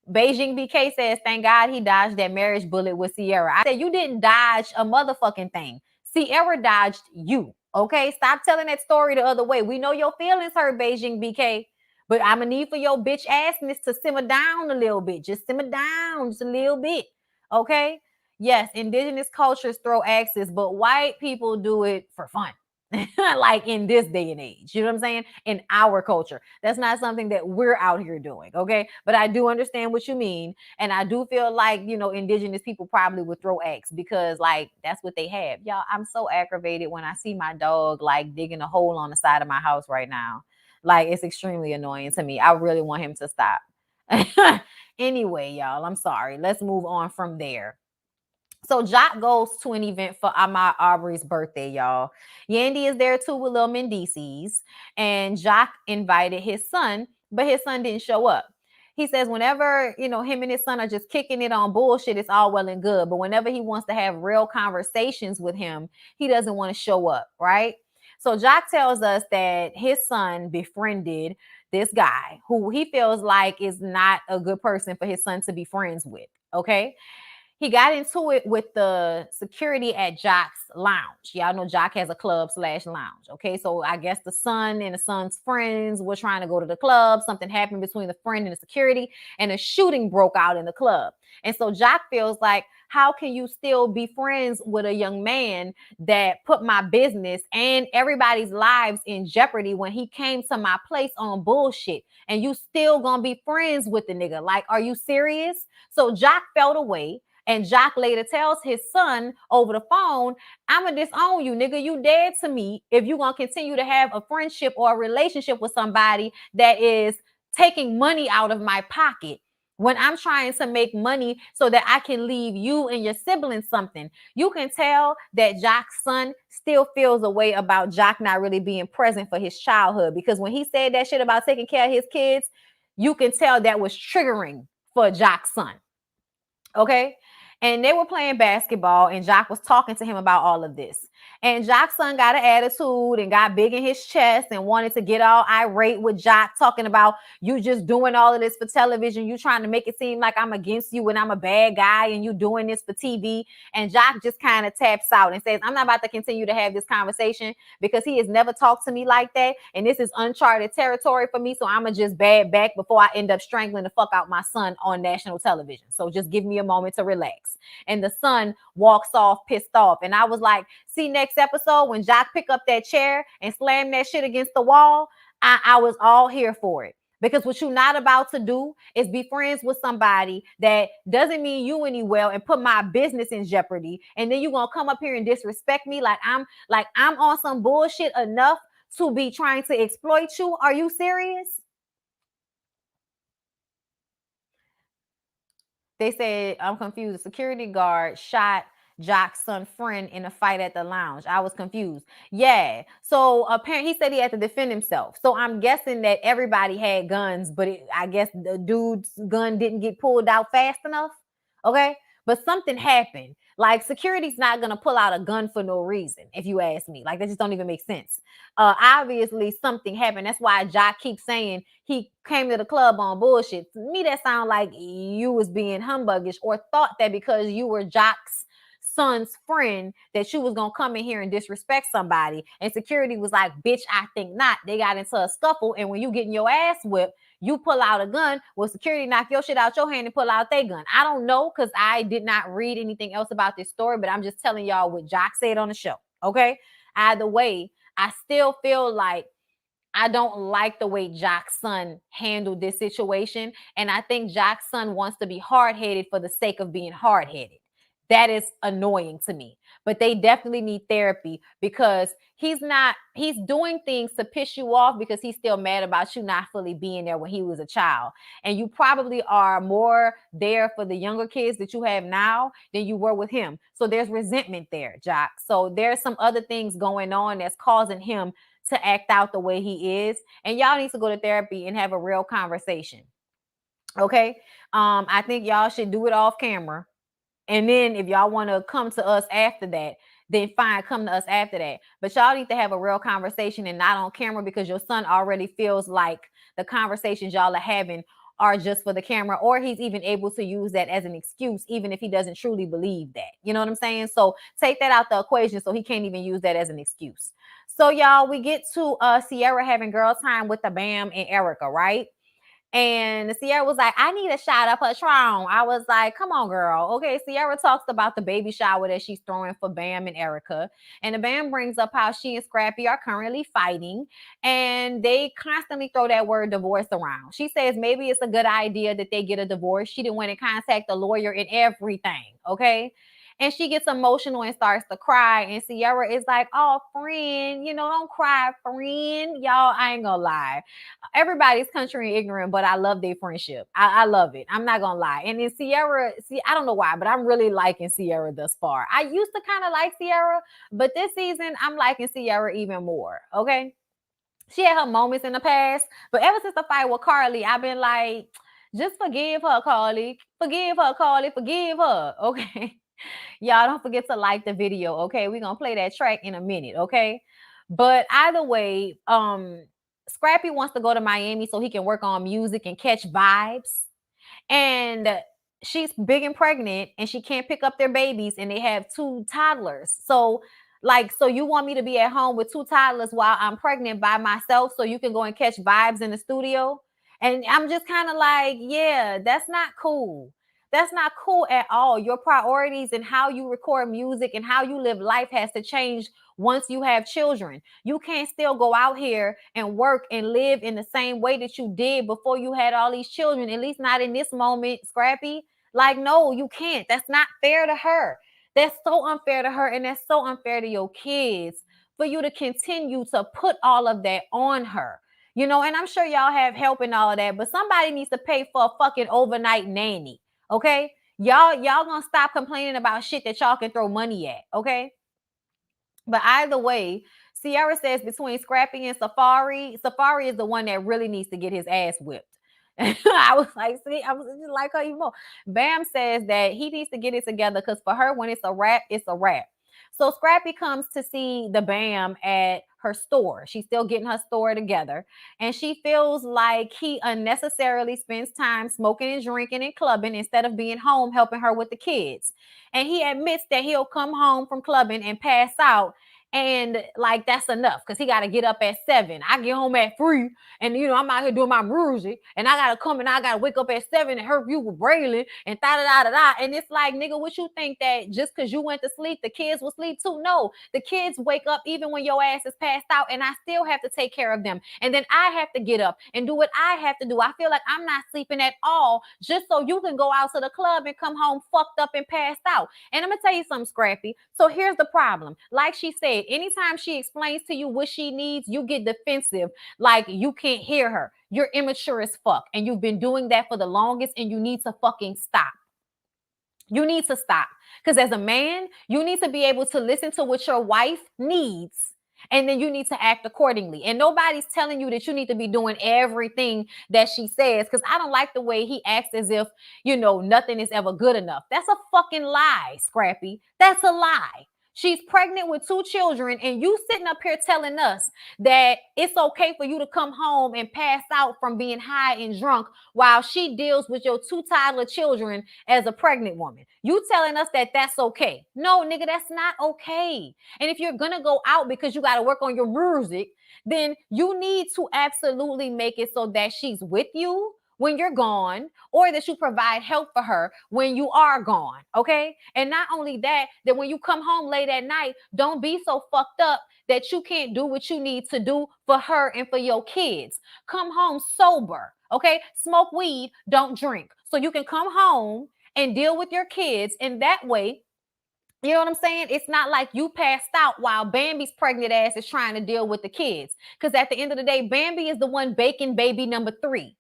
Beijing BK says, thank God he dodged that marriage bullet with Sierra. I said, you didn't dodge a motherfucking thing. Sierra dodged you. Okay, stop telling that story the other way. We know your feelings hurt, Beijing BK. But I'm gonna need for your bitch assness to simmer down a little bit. Just simmer down just a little bit. Okay? Yes, indigenous cultures throw axes, but white people do it for fun. like in this day and age, you know what I'm saying? In our culture, that's not something that we're out here doing. Okay. But I do understand what you mean. And I do feel like, you know, indigenous people probably would throw eggs because like, that's what they have. Y'all, I'm so aggravated when I see my dog like digging a hole on the side of my house right now. Like it's extremely annoying to me. I really want him to stop. Anyway, y'all, I'm sorry. Let's move on from there. So Jock goes to an event for Ahmaud Arbery's birthday, y'all. Yandy is there too with Lil Mendices, and Jock invited his son, but his son didn't show up. He says whenever, you know, him and his son are just kicking it on bullshit, it's all well and good. But whenever he wants to have real conversations with him, he doesn't want to show up, right? So Jock tells us that his son befriended this guy who he feels like is not a good person for his son to be friends with, okay? He got into it with the security at Jock's lounge. Y'all know Jock has a club/lounge. Okay, so I guess the son and the son's friends were trying to go to the club. Something happened between the friend and the security, and a shooting broke out in the club. And so Jock feels like, how can you still be friends with a young man that put my business and everybody's lives in jeopardy when he came to my place on bullshit? And you still gonna be friends with the nigga? Like, are you serious? So Jock felt away. And Jock later tells his son over the phone, I'ma disown you, nigga. You dead to me if you're gonna continue to have a friendship or a relationship with somebody that is taking money out of my pocket when I'm trying to make money so that I can leave you and your siblings something. You can tell that Jock's son still feels a way about Jock not really being present for his childhood, because when he said that shit about taking care of his kids, you can tell that was triggering for Jock's son. Okay. And they were playing basketball, and Jock was talking to him about all of this. And Jock's son got an attitude and got big in his chest and wanted to get all irate with Jock, talking about you just doing all of this for television. You trying to make it seem like I'm against you and I'm a bad guy and you doing this for TV. And Jock just kind of taps out and says, I'm not about to continue to have this conversation because he has never talked to me like that. And this is uncharted territory for me. So I'm going to just bad back before I end up strangling the fuck out my son on national television. So just give me a moment to relax. And the son walks off pissed off. And I was like, see, next episode when Jock pick up that chair and slam that shit against the wall, I was all here for it. Because what you're not about to do is be friends with somebody that doesn't mean you any well and put my business in jeopardy. And then you're gonna come up here and disrespect me like I'm on some bullshit enough to be trying to exploit you. Are you serious? They said, I'm confused. A security guard shot Jock's son friend in a fight at the lounge. I was confused. Yeah. So apparently he said he had to defend himself. So I'm guessing that everybody had guns, but I guess the dude's gun didn't get pulled out fast enough. Okay. But something happened. Like security's not going to pull out a gun for no reason, if you ask me. Like that just don't even make sense. Obviously something happened. That's why Jock keeps saying he came to the club on bullshit. To me, that sounds like you was being humbuggish or thought that because you were Jock's son's friend that you was gonna come in here and disrespect somebody. And security was like, bitch, I think not. They got into a scuffle, and when you getting your ass whipped, you pull out a gun. Well, security knock your shit out your hand and pull out their gun. I don't know, because I did not read anything else about this story, but I'm just telling y'all what Jock said on the show. Okay. Either way, I still feel like I don't like the way Jock's son handled this situation. And I think Jock's son wants to be hard-headed for the sake of being hard-headed. That is annoying to me. But they definitely need therapy, because he's doing things to piss you off because he's still mad about you not fully being there when he was a child. And you probably are more there for the younger kids that you have now than you were with him. So there's resentment there, Jock. So there's some other things going on that's causing him to act out the way he is. And y'all need to go to therapy and have a real conversation. Okay. I think y'all should do it off camera. And then if y'all want to come to us after that, then fine, come to us after that. But y'all need to have a real conversation and not on camera, because your son already feels like the conversations y'all are having are just for the camera, or he's even able to use that as an excuse, even if he doesn't truly believe that. You know what I'm saying? So take that out the equation, so he can't even use that as an excuse. So y'all, we get to Sierra having girl time with the Bam and Erica, right? And Sierra was like, I need a shot of Patron. I was like, come on, girl. Okay, Sierra talks about the baby shower that she's throwing for Bam and Erica. And the Bam brings up how she and Scrappy are currently fighting. And they constantly throw that word divorce around. She says maybe it's a good idea that they get a divorce. She didn't want to contact the lawyer and everything. Okay. And she gets emotional and starts to cry. And Sierra is like, oh, friend, don't cry, friend. Y'all, I ain't gonna lie. Everybody's country and ignorant, but I love their friendship. I love it. I'm not gonna lie. And then Sierra, I don't know why, but I'm really liking Sierra thus far. I used to kind of like Sierra, but this season I'm liking Sierra even more. Okay. She had her moments in the past, but ever since the fight with Carly, I've been like, just forgive her, Carly. Forgive her, Carly. Forgive her. Okay. Y'all don't forget to like the video, okay? We're gonna play that track in a minute, okay? But either way, Scrappy wants to go to Miami so he can work on music and catch vibes. And she's big and pregnant and she can't pick up their babies and they have 2 toddlers. So you want me to be at home with 2 toddlers while I'm pregnant by myself so you can go and catch vibes in the studio? And I'm just kind of like, yeah, that's not cool. That's not cool at all. Your priorities and how you record music and how you live life has to change once you have children. You can't still go out here and work and live in the same way that you did before you had all these children, at least not in this moment, Scrappy. Like, no, you can't. That's not fair to her. That's so unfair to her, and that's so unfair to your kids for you to continue to put all of that on her. And I'm sure y'all have help and all of that, but somebody needs to pay for a fucking overnight nanny. Okay? Y'all gonna stop complaining about shit that y'all can throw money at. Okay? But either way, Sierra says between Scrappy and Safari is the one that really needs to get his ass whipped. I was like, see, I was just like her even more. Bam says that he needs to get it together because for her, when it's a rap, it's a rap. So Scrappy comes to see the Bam at her store. She's still getting her store together. And she feels like he unnecessarily spends time smoking and drinking and clubbing instead of being home helping her with the kids. And he admits that he'll come home from clubbing and pass out. And like, that's enough because he got to get up at 7. I get home at 3 and, I'm out here doing my music and I got to come and I got to wake up at 7 and help you with Braylon and da-da-da-da-da. And it's like, nigga, what you think that just because you went to sleep, the kids will sleep too? No, the kids wake up even when your ass is passed out and I still have to take care of them. And then I have to get up and do what I have to do. I feel like I'm not sleeping at all just so you can go out to the club and come home fucked up and passed out. And I'm going to tell you something, Scrappy. So here's the problem. Like she said, anytime she explains to you what she needs, you get defensive, like you can't hear her. You're immature as fuck, and you've been doing that for the longest, and you need to fucking stop. You need to stop. Because as a man, you need to be able to listen to what your wife needs, and then you need to act accordingly. And nobody's telling you that you need to be doing everything that she says, because I don't like the way he acts as if, nothing is ever good enough. That's a fucking lie, Scrappy. That's a lie. She's pregnant with 2 children, and you sitting up here telling us that it's okay for you to come home and pass out from being high and drunk while she deals with your 2 toddler children as a pregnant woman. You telling us that that's okay. No, nigga, that's not okay. And if you're going to go out because you got to work on your music, then you need to absolutely make it so that she's with you when you're gone, or that you provide help for her when you are gone, okay? And not only that, that when you come home late at night, don't be so fucked up that you can't do what you need to do for her and for your kids. Come home sober, okay? Smoke weed, don't drink. So you can come home and deal with your kids in that way. You know what I'm saying? It's not like you passed out while Bambi's pregnant ass is trying to deal with the kids. Because at the end of the day, Bambi is the one baking baby number 3.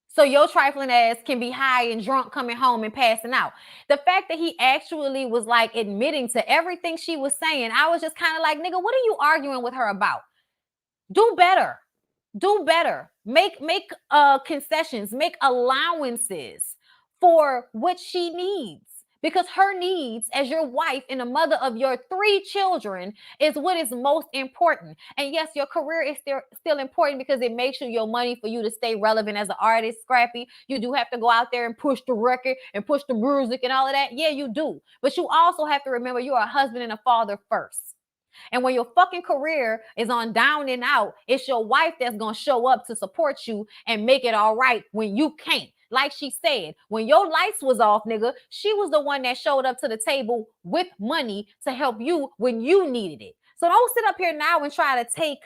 So your trifling ass can be high and drunk coming home and passing out. The fact that he actually was like admitting to everything she was saying, I was just kind of like, nigga, what are you arguing with her about? Do better. Do better. Make concessions, make allowances for what she needs. Because her needs as your wife and the mother of your 3 children is what is most important. And yes, your career is still important because it makes you your money for you to stay relevant as an artist, Scrappy. You do have to go out there and push the record and push the music and all of that. Yeah, you do. But you also have to remember you're a husband and a father first. And when your fucking career is on down and out, it's your wife that's gonna show up to support you and make it all right when you can't. Like she said, when your lights was off, nigga, she was the one that showed up to the table with money to help you when you needed it. So don't sit up here now and try to take,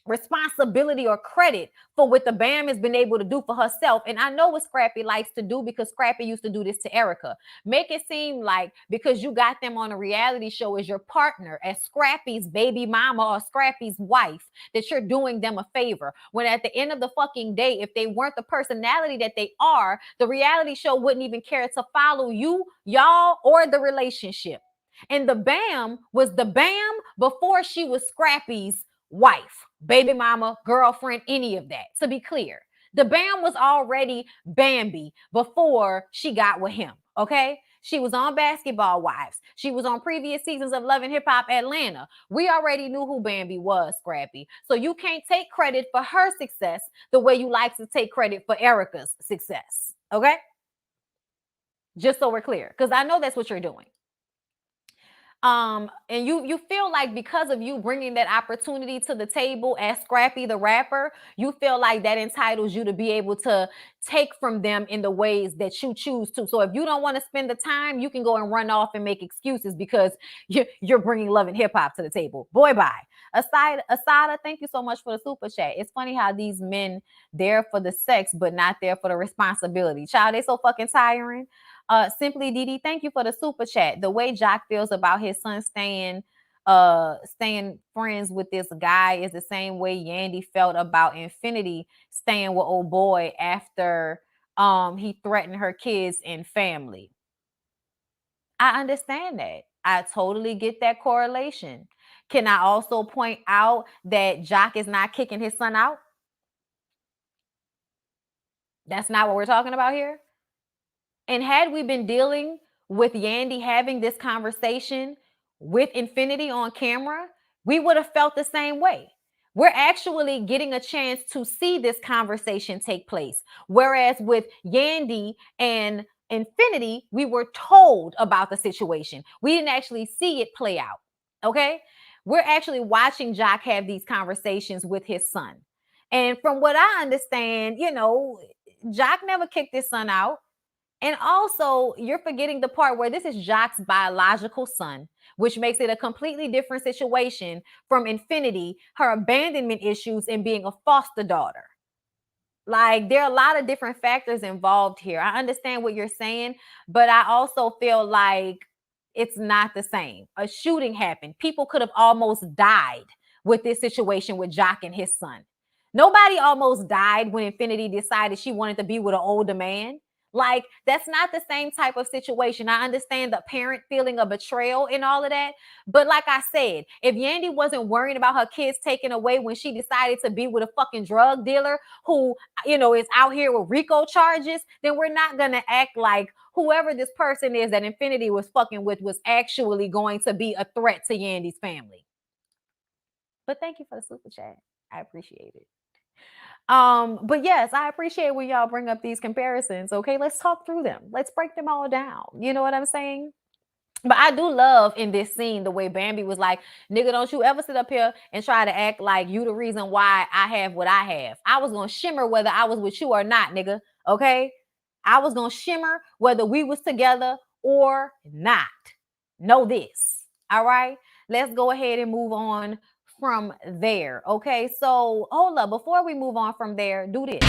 responsibility or credit for what the Bam has been able to do for herself. And I know what Scrappy likes to do because Scrappy used to do this to Erica. Make it seem like because you got them on a reality show as your partner, as Scrappy's baby mama or Scrappy's wife, that you're doing them a favor. When at the end of the fucking day, if they weren't the personality that they are, the reality show wouldn't even care to follow you, y'all, or the relationship. And the Bam was the Bam before she was Scrappy's wife, baby mama, girlfriend, any of that. To be clear, the Bam was already Bambi before she got with him. Okay. She was on Basketball Wives. She was on previous seasons of Love and Hip Hop Atlanta. We already knew who Bambi was, Scrappy. So you can't take credit for her success the way you like to take credit for Erica's success. Okay. Just so we're clear, because I know that's what you're doing. And you feel like because of you bringing that opportunity to the table as Scrappy the rapper, you feel like that entitles you to be able to take from them in the ways that you choose to. So if you don't want to spend the time, you can go and run off and make excuses because you're bringing Love and Hip Hop to the table. Boy, bye. Asada, thank you so much for the super chat. It's funny how these men there for the sex but not there for the responsibility. Child, they so fucking tiring. Simply Didi, thank you for the super chat. The way Jock feels about his son staying friends with this guy is the same way Yandy felt about Infinity staying with old boy after he threatened her kids and family. I understand that. I totally get that correlation. Can I also point out that Jock is not kicking his son out? That's not what we're talking about here. And had we been dealing with Yandy having this conversation with Infinity on camera, we would have felt the same way. We're actually getting a chance to see this conversation take place. Whereas with Yandy and Infinity, we were told about the situation. We didn't actually see it play out. Okay. We're actually watching Jock have these conversations with his son. And from what I understand, Jock never kicked his son out. And also, you're forgetting the part where this is Jock's biological son, which makes it a completely different situation from Infinity, her abandonment issues, and being a foster daughter. Like, there are a lot of different factors involved here. I understand what you're saying, but I also feel like it's not the same. A shooting happened. People could have almost died with this situation with Jock and his son. Nobody almost died when Infinity decided she wanted to be with an older man. Like, that's not the same type of situation. I understand the parent feeling of betrayal and all of that. But like I said, if Yandy wasn't worrying about her kids taken away when she decided to be with a fucking drug dealer who, is out here with RICO charges, then we're not going to act like whoever this person is that Infinity was fucking with was actually going to be a threat to Yandy's family. But thank you for the super chat. I appreciate it. But yes, I appreciate when y'all bring up these comparisons. Okay, let's talk through them. Let's break them all down. You know what I'm saying? But I do love in this scene the way Bambi was like, nigga, don't you ever sit up here and try to act like you the reason why I have what I have. I was gonna shimmer whether I was with you or not, nigga. Okay? I was gonna shimmer whether we was together or not. Know this. All right? Let's go ahead and move on from there. Okay, so hold up, before we move on from there, do this.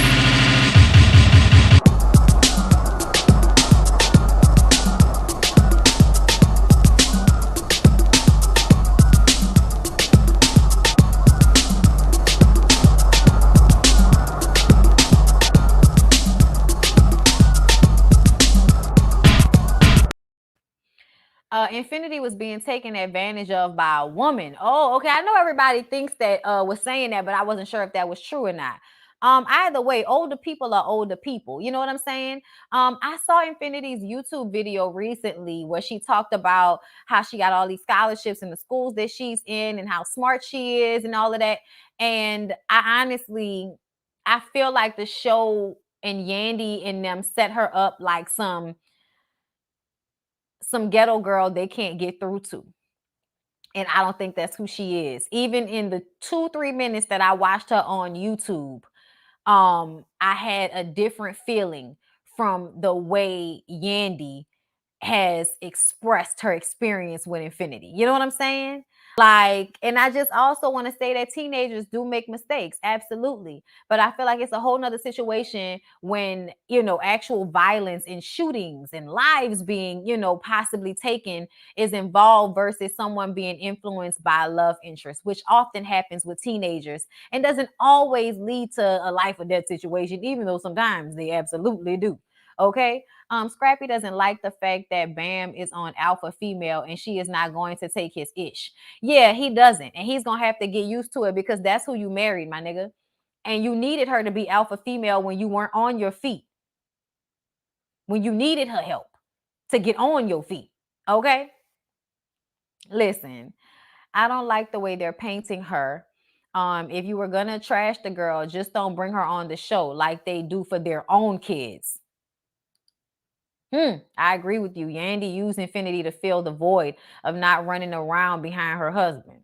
Infinity was being taken advantage of by a woman. Oh, okay. I know everybody thinks that was saying that, but I wasn't sure if that was true or not. Either way, older people are older people. You know what I'm saying? I saw Infinity's YouTube video recently where she talked about how she got all these scholarships in the schools that she's in and how smart she is and all of that. And I feel like the show and Yandy and them set her up like some ghetto girl they can't get through to. And I don't think that's who she is. Even in the 2-3 minutes that I watched her on YouTube, I had a different feeling from the way Yandy has expressed her experience with Infinity. You know what I'm saying? Like, and I just also want to say that teenagers do make mistakes, absolutely. But I feel like it's a whole nother situation when, actual violence and shootings and lives being, possibly taken is involved versus someone being influenced by a love interest, which often happens with teenagers and doesn't always lead to a life or death situation, even though sometimes they absolutely do. Okay. Scrappy doesn't like the fact that Bam is on alpha female and she is not going to take his ish. Yeah, he doesn't. And he's going to have to get used to it because that's who you married, my nigga. And you needed her to be alpha female when you weren't on your feet. When you needed her help to get on your feet. Okay? Listen, I don't like the way they're painting her. If you were going to trash the girl, just don't bring her on the show like they do for their own kids. I agree with you. Yandy used Infinity to fill the void of not running around behind her husband.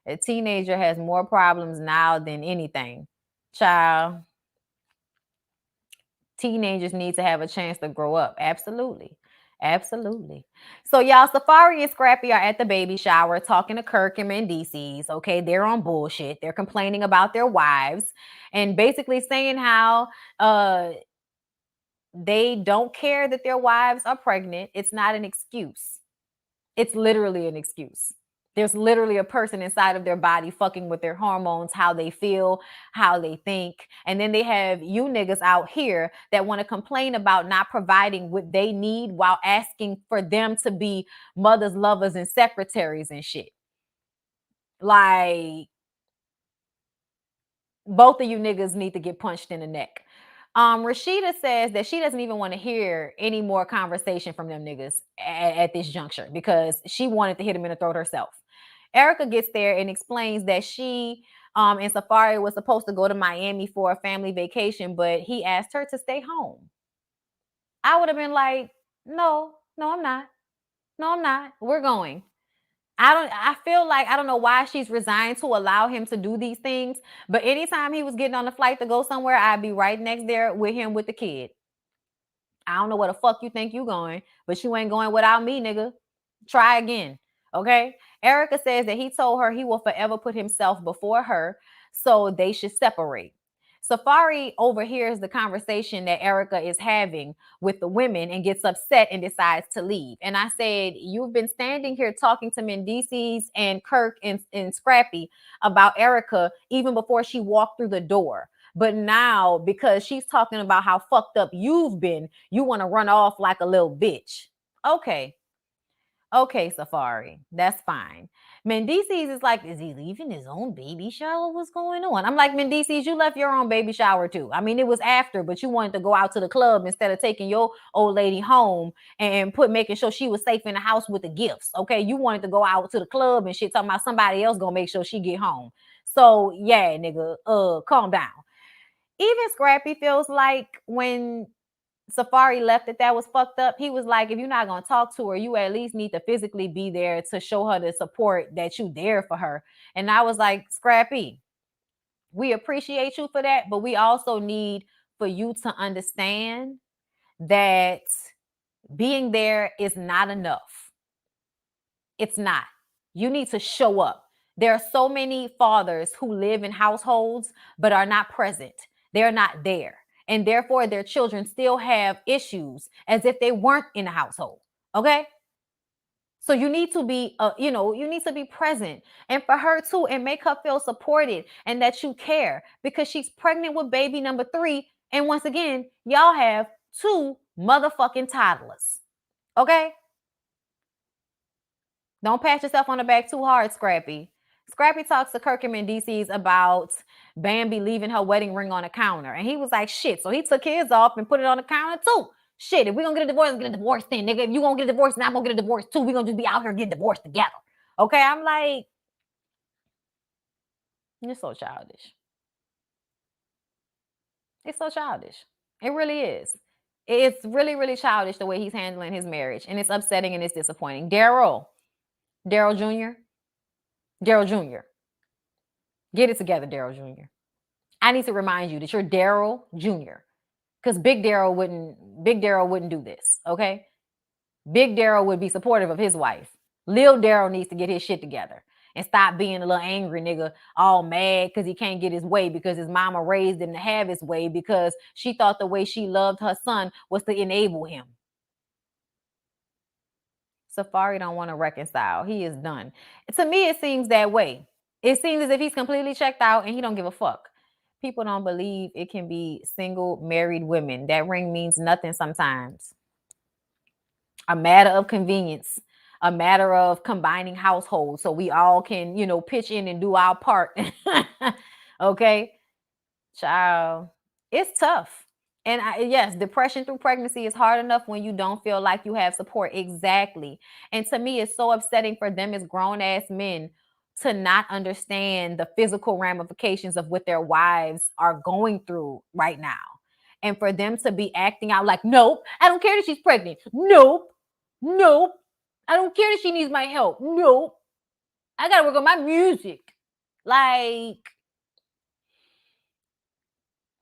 A teenager has more problems now than anything. Child, teenagers need to have a chance to grow up. Absolutely. Absolutely. So, y'all, Safari and Scrappy are at the baby shower talking to Kirk and Mendices. Okay, they're on bullshit. They're complaining about their wives and basically saying how they don't care that their wives are pregnant. It's not an excuse. It's literally an excuse. There's literally a person inside of their body fucking with their hormones, how they feel, how they think. And then they have you niggas out here that want to complain about not providing what they need while asking for them to be mothers, lovers, and secretaries and shit. Like, both of you niggas need to get punched in the neck. Rashida says that she doesn't even want to hear any more conversation from them niggas at this juncture because she wanted to hit him in the throat herself. Erica gets there and explains that she and Safari was supposed to go to Miami for a family vacation, but he asked her to stay home. I would have been like, no, I'm not. No, I'm not. We're going. I feel like I don't know why she's resigned to allow him to do these things. But anytime he was getting on the flight to go somewhere, I'd be right next there with him with the kid. I don't know where the fuck you think you going, but you ain't going without me, nigga. Try again. Okay. Erica says that he told her he will forever put himself before her, so they should separate. Safari overhears the conversation that Erica is having with the women and gets upset and decides to leave. And I said, you've been standing here talking to Mendices and Kirk and Scrappy about Erica even before she walked through the door. But now, because she's talking about how fucked up you've been, you want to run off like a little bitch. Okay, Safari, that's fine. Mendices is like, is he leaving his own baby shower? What's going on? I'm like, Mendices, you left your own baby shower too. I mean, it was after, but you wanted to go out to the club instead of taking your old lady home and making sure she was safe in the house with the gifts. Okay, you wanted to go out to the club and shit, talking about somebody else gonna make sure she get home. So yeah, nigga, calm down. Even Scrappy feels like when Safari left that was fucked up. He was like, if you're not going to talk to her, you at least need to physically be there to show her the support that you there for her. And I was like, Scrappy, we appreciate you for that, but we also need for you to understand that being there is not enough. It's not. You need to show up. There are so many fathers who live in households but are not present. They're not there. And therefore, their children still have issues as if they weren't in the household. Okay? So you need to be, you need to be present. And for her too, and make her feel supported and that you care because she's pregnant with baby number 3. And once again, y'all have 2 motherfucking toddlers. Okay? Don't pat yourself on the back too hard, Scrappy. Scrappy talks to Kirk and Mendices about Bambi leaving her wedding ring on the counter. And he was like, shit. So he took his off and put it on the counter too. Shit, if we're going to get a divorce, let's get a divorce then, nigga. If you going to get a divorce, then I'm going to get a divorce too. We're going to just be out here getting divorced together. Okay, I'm like, you're so childish. It's so childish. It really is. It's really, really childish the way he's handling his marriage. And it's upsetting and it's disappointing. Daryl, Daryl Jr. Daryl Jr. Get it together, Daryl Jr. I need to remind you that you're Daryl Jr. Because Big Daryl wouldn't do this. Okay. Big Daryl would be supportive of his wife. Lil Daryl needs to get his shit together and stop being a little angry nigga, all mad because he can't get his way because his mama raised him to have his way because she thought the way she loved her son was to enable him. Safari don't want to reconcile. He is done. To me, it seems that way. It seems as if he's completely checked out and he don't give a fuck. People don't believe it can be single married women. That ring means nothing sometimes. A matter of convenience, a matter of combining households so we all can, pitch in and do our part. Okay, child, it's tough. And yes, depression through pregnancy is hard enough when you don't feel like you have support. Exactly. And to me, it's so upsetting for them as grown ass men to not understand the physical ramifications of what their wives are going through right now. And for them to be acting out like, nope, I don't care that she's pregnant. Nope. Nope. I don't care that she needs my help. Nope. I got to work on my music. Like,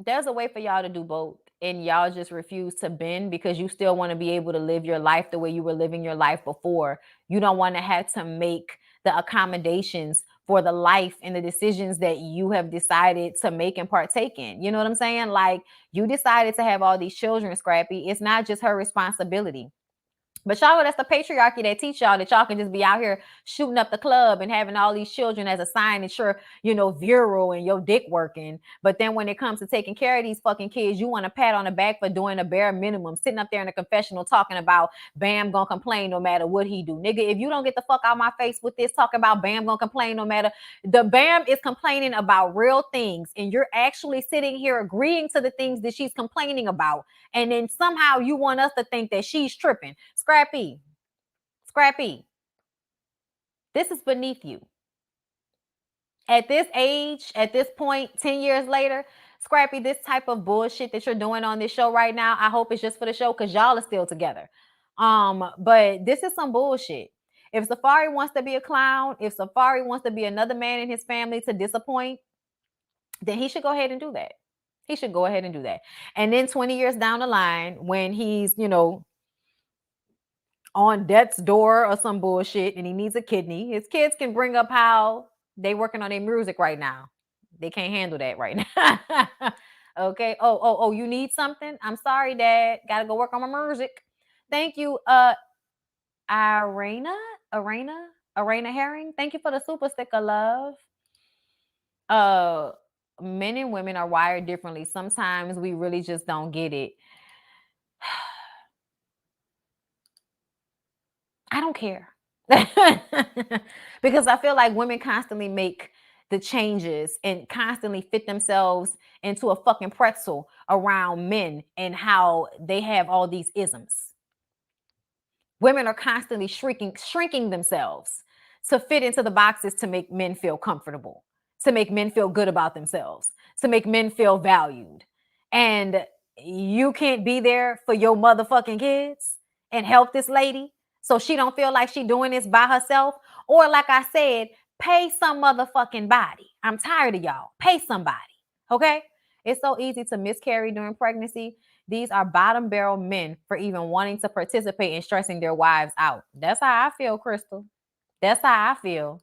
there's a way for y'all to do both. And y'all just refuse to bend because you still want to be able to live your life the way you were living your life before. You don't want to have to make the accommodations for the life and the decisions that you have decided to make and partake in. You know what I'm saying? Like, you decided to have all these children, Scrappy. It's not just her responsibility. But y'all, that's the patriarchy that teach y'all that y'all can just be out here shooting up the club and having all these children as a sign that you're, virile and your dick working. But then when it comes to taking care of these fucking kids, you want a pat on the back for doing a bare minimum, sitting up there in a confessional talking about Bam gonna complain no matter what he do. Nigga, if you don't get the fuck out of my face with this talking about Bam gonna complain no matter, the Bam is complaining about real things and you're actually sitting here agreeing to the things that she's complaining about. And then somehow you want us to think that she's tripping. Scrappy, this is beneath you. At this age, at this point, 10 years later, Scrappy, this type of bullshit that you're doing on this show right now, I hope it's just for the show because y'all are still together. But this is some bullshit. If Safari wants to be a clown, if Safari wants to be another man in his family to disappoint, then he should go ahead and do that. He should go ahead and do that. And then 20 years down the line, when he's, on death's door or some bullshit and he needs a kidney, his kids can bring up how they working on their music right now. They can't handle that right now. Okay. Oh, you need something? I'm sorry, Dad. Gotta go work on my music. Thank you, Arena Herring. Thank you for the super sticker, love. Men and women are wired differently. Sometimes we really just don't get it. I don't care. Because I feel like women constantly make the changes and constantly fit themselves into a fucking pretzel around men and how they have all these isms. Women are constantly shrinking themselves to fit into the boxes to make men feel comfortable, to make men feel good about themselves, to make men feel valued. And you can't be there for your motherfucking kids and help this lady so she don't feel like she doing this by herself. Or like I said, pay some motherfucking body. I'm tired of y'all. Pay somebody. Okay? It's so easy to miscarry during pregnancy. These are bottom barrel men for even wanting to participate in stressing their wives out. That's how I feel, Crystal. That's how I feel.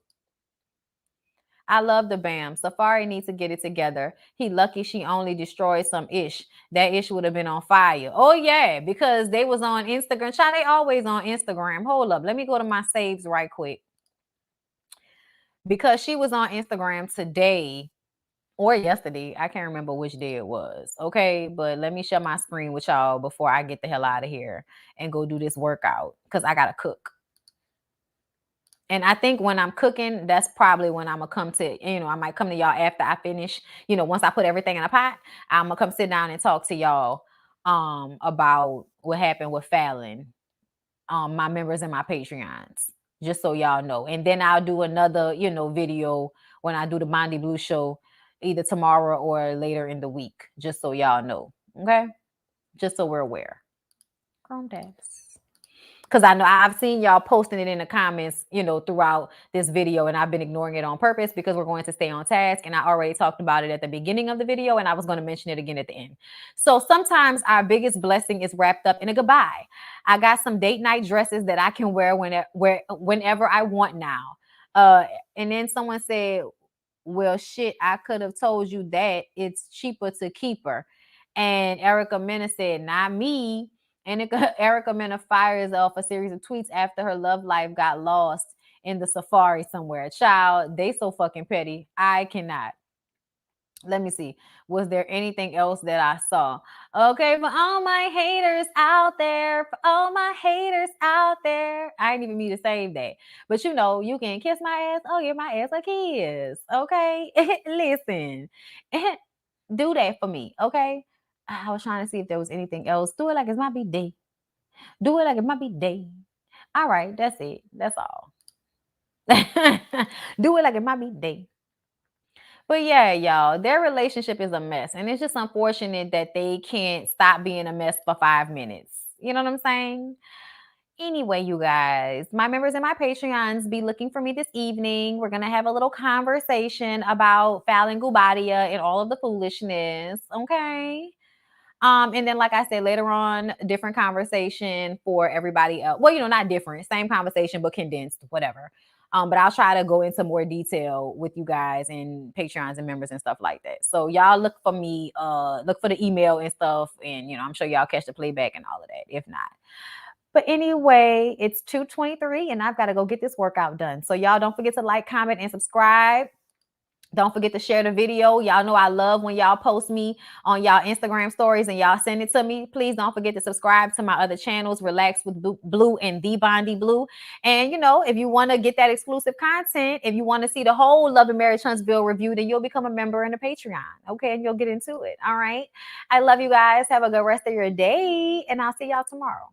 I love the Bam. Safari needs to get it together. He lucky she only destroyed some ish. That ish would have been on fire. Oh, yeah, because they was on Instagram. Child, they always on Instagram. Hold up. Let me go to my saves right quick. Because she was on Instagram today or yesterday. I can't remember which day it was. Okay, but let me share my screen with y'all before I get the hell out of here and go do this workout because I got to cook. And I think when I'm cooking, that's probably when I'm going to come to, I might come to y'all after I finish, once I put everything in a pot, I'm going to come sit down and talk to y'all about what happened with Fallon, my members and my Patreons, just so y'all know. And then I'll do another, video when I do the BondyBlue show, either tomorrow or later in the week, just so y'all know. Okay. Just so we're aware. Chrome tabs. because I know I've seen y'all posting it in the comments, throughout this video, and I've been ignoring it on purpose because we're going to stay on task. And I already talked about it at the beginning of the video, and I was going to mention it again at the end. So sometimes our biggest blessing is wrapped up in a goodbye. I got some date night dresses that I can wear whenever I want now. And then someone said, well, shit, I could have told you that it's cheaper to keep her. And Erica Mena said, not me. And Erica Mena fires off a series of tweets after her love life got lost in the safari somewhere. Child, they so fucking petty. I cannot. Let me see. Was there anything else that I saw? Okay, for all my haters out there, I didn't even mean to save that. But you can kiss my ass. Oh, give my ass a kiss. Okay, listen, do that for me. Okay. I was trying to see if there was anything else. Do it like it's my B-day. Do it like it's my B-day. All right, that's it. That's all. Do it like it's my B-day. But yeah, y'all, their relationship is a mess. And it's just unfortunate that they can't stop being a mess for 5 minutes. You know what I'm saying? Anyway, you guys, my members and my Patreons be looking for me this evening. We're going to have a little conversation about Fallon Gubadia and all of the foolishness. Okay. And then, like I said, later on, different conversation for everybody else. Well, not different, same conversation, but condensed, whatever. But I'll try to go into more detail with you guys and Patreons and members and stuff like that. So y'all look for me, look for the email and stuff. And, I'm sure y'all catch the playback and all of that, if not. But anyway, it's 2:23 and I've got to go get this workout done. So y'all don't forget to like, comment, and subscribe. Don't forget to share the video. Y'all know I love when y'all post me on y'all Instagram stories and y'all send it to me. Please don't forget to subscribe to my other channels, Relax with Blue and The BondyBlue. And, if you want to get that exclusive content, if you want to see the whole Love and Marriage Huntsville review, then you'll become a member in the Patreon. Okay, and you'll get into it. All right. I love you guys. Have a good rest of your day, and I'll see y'all tomorrow.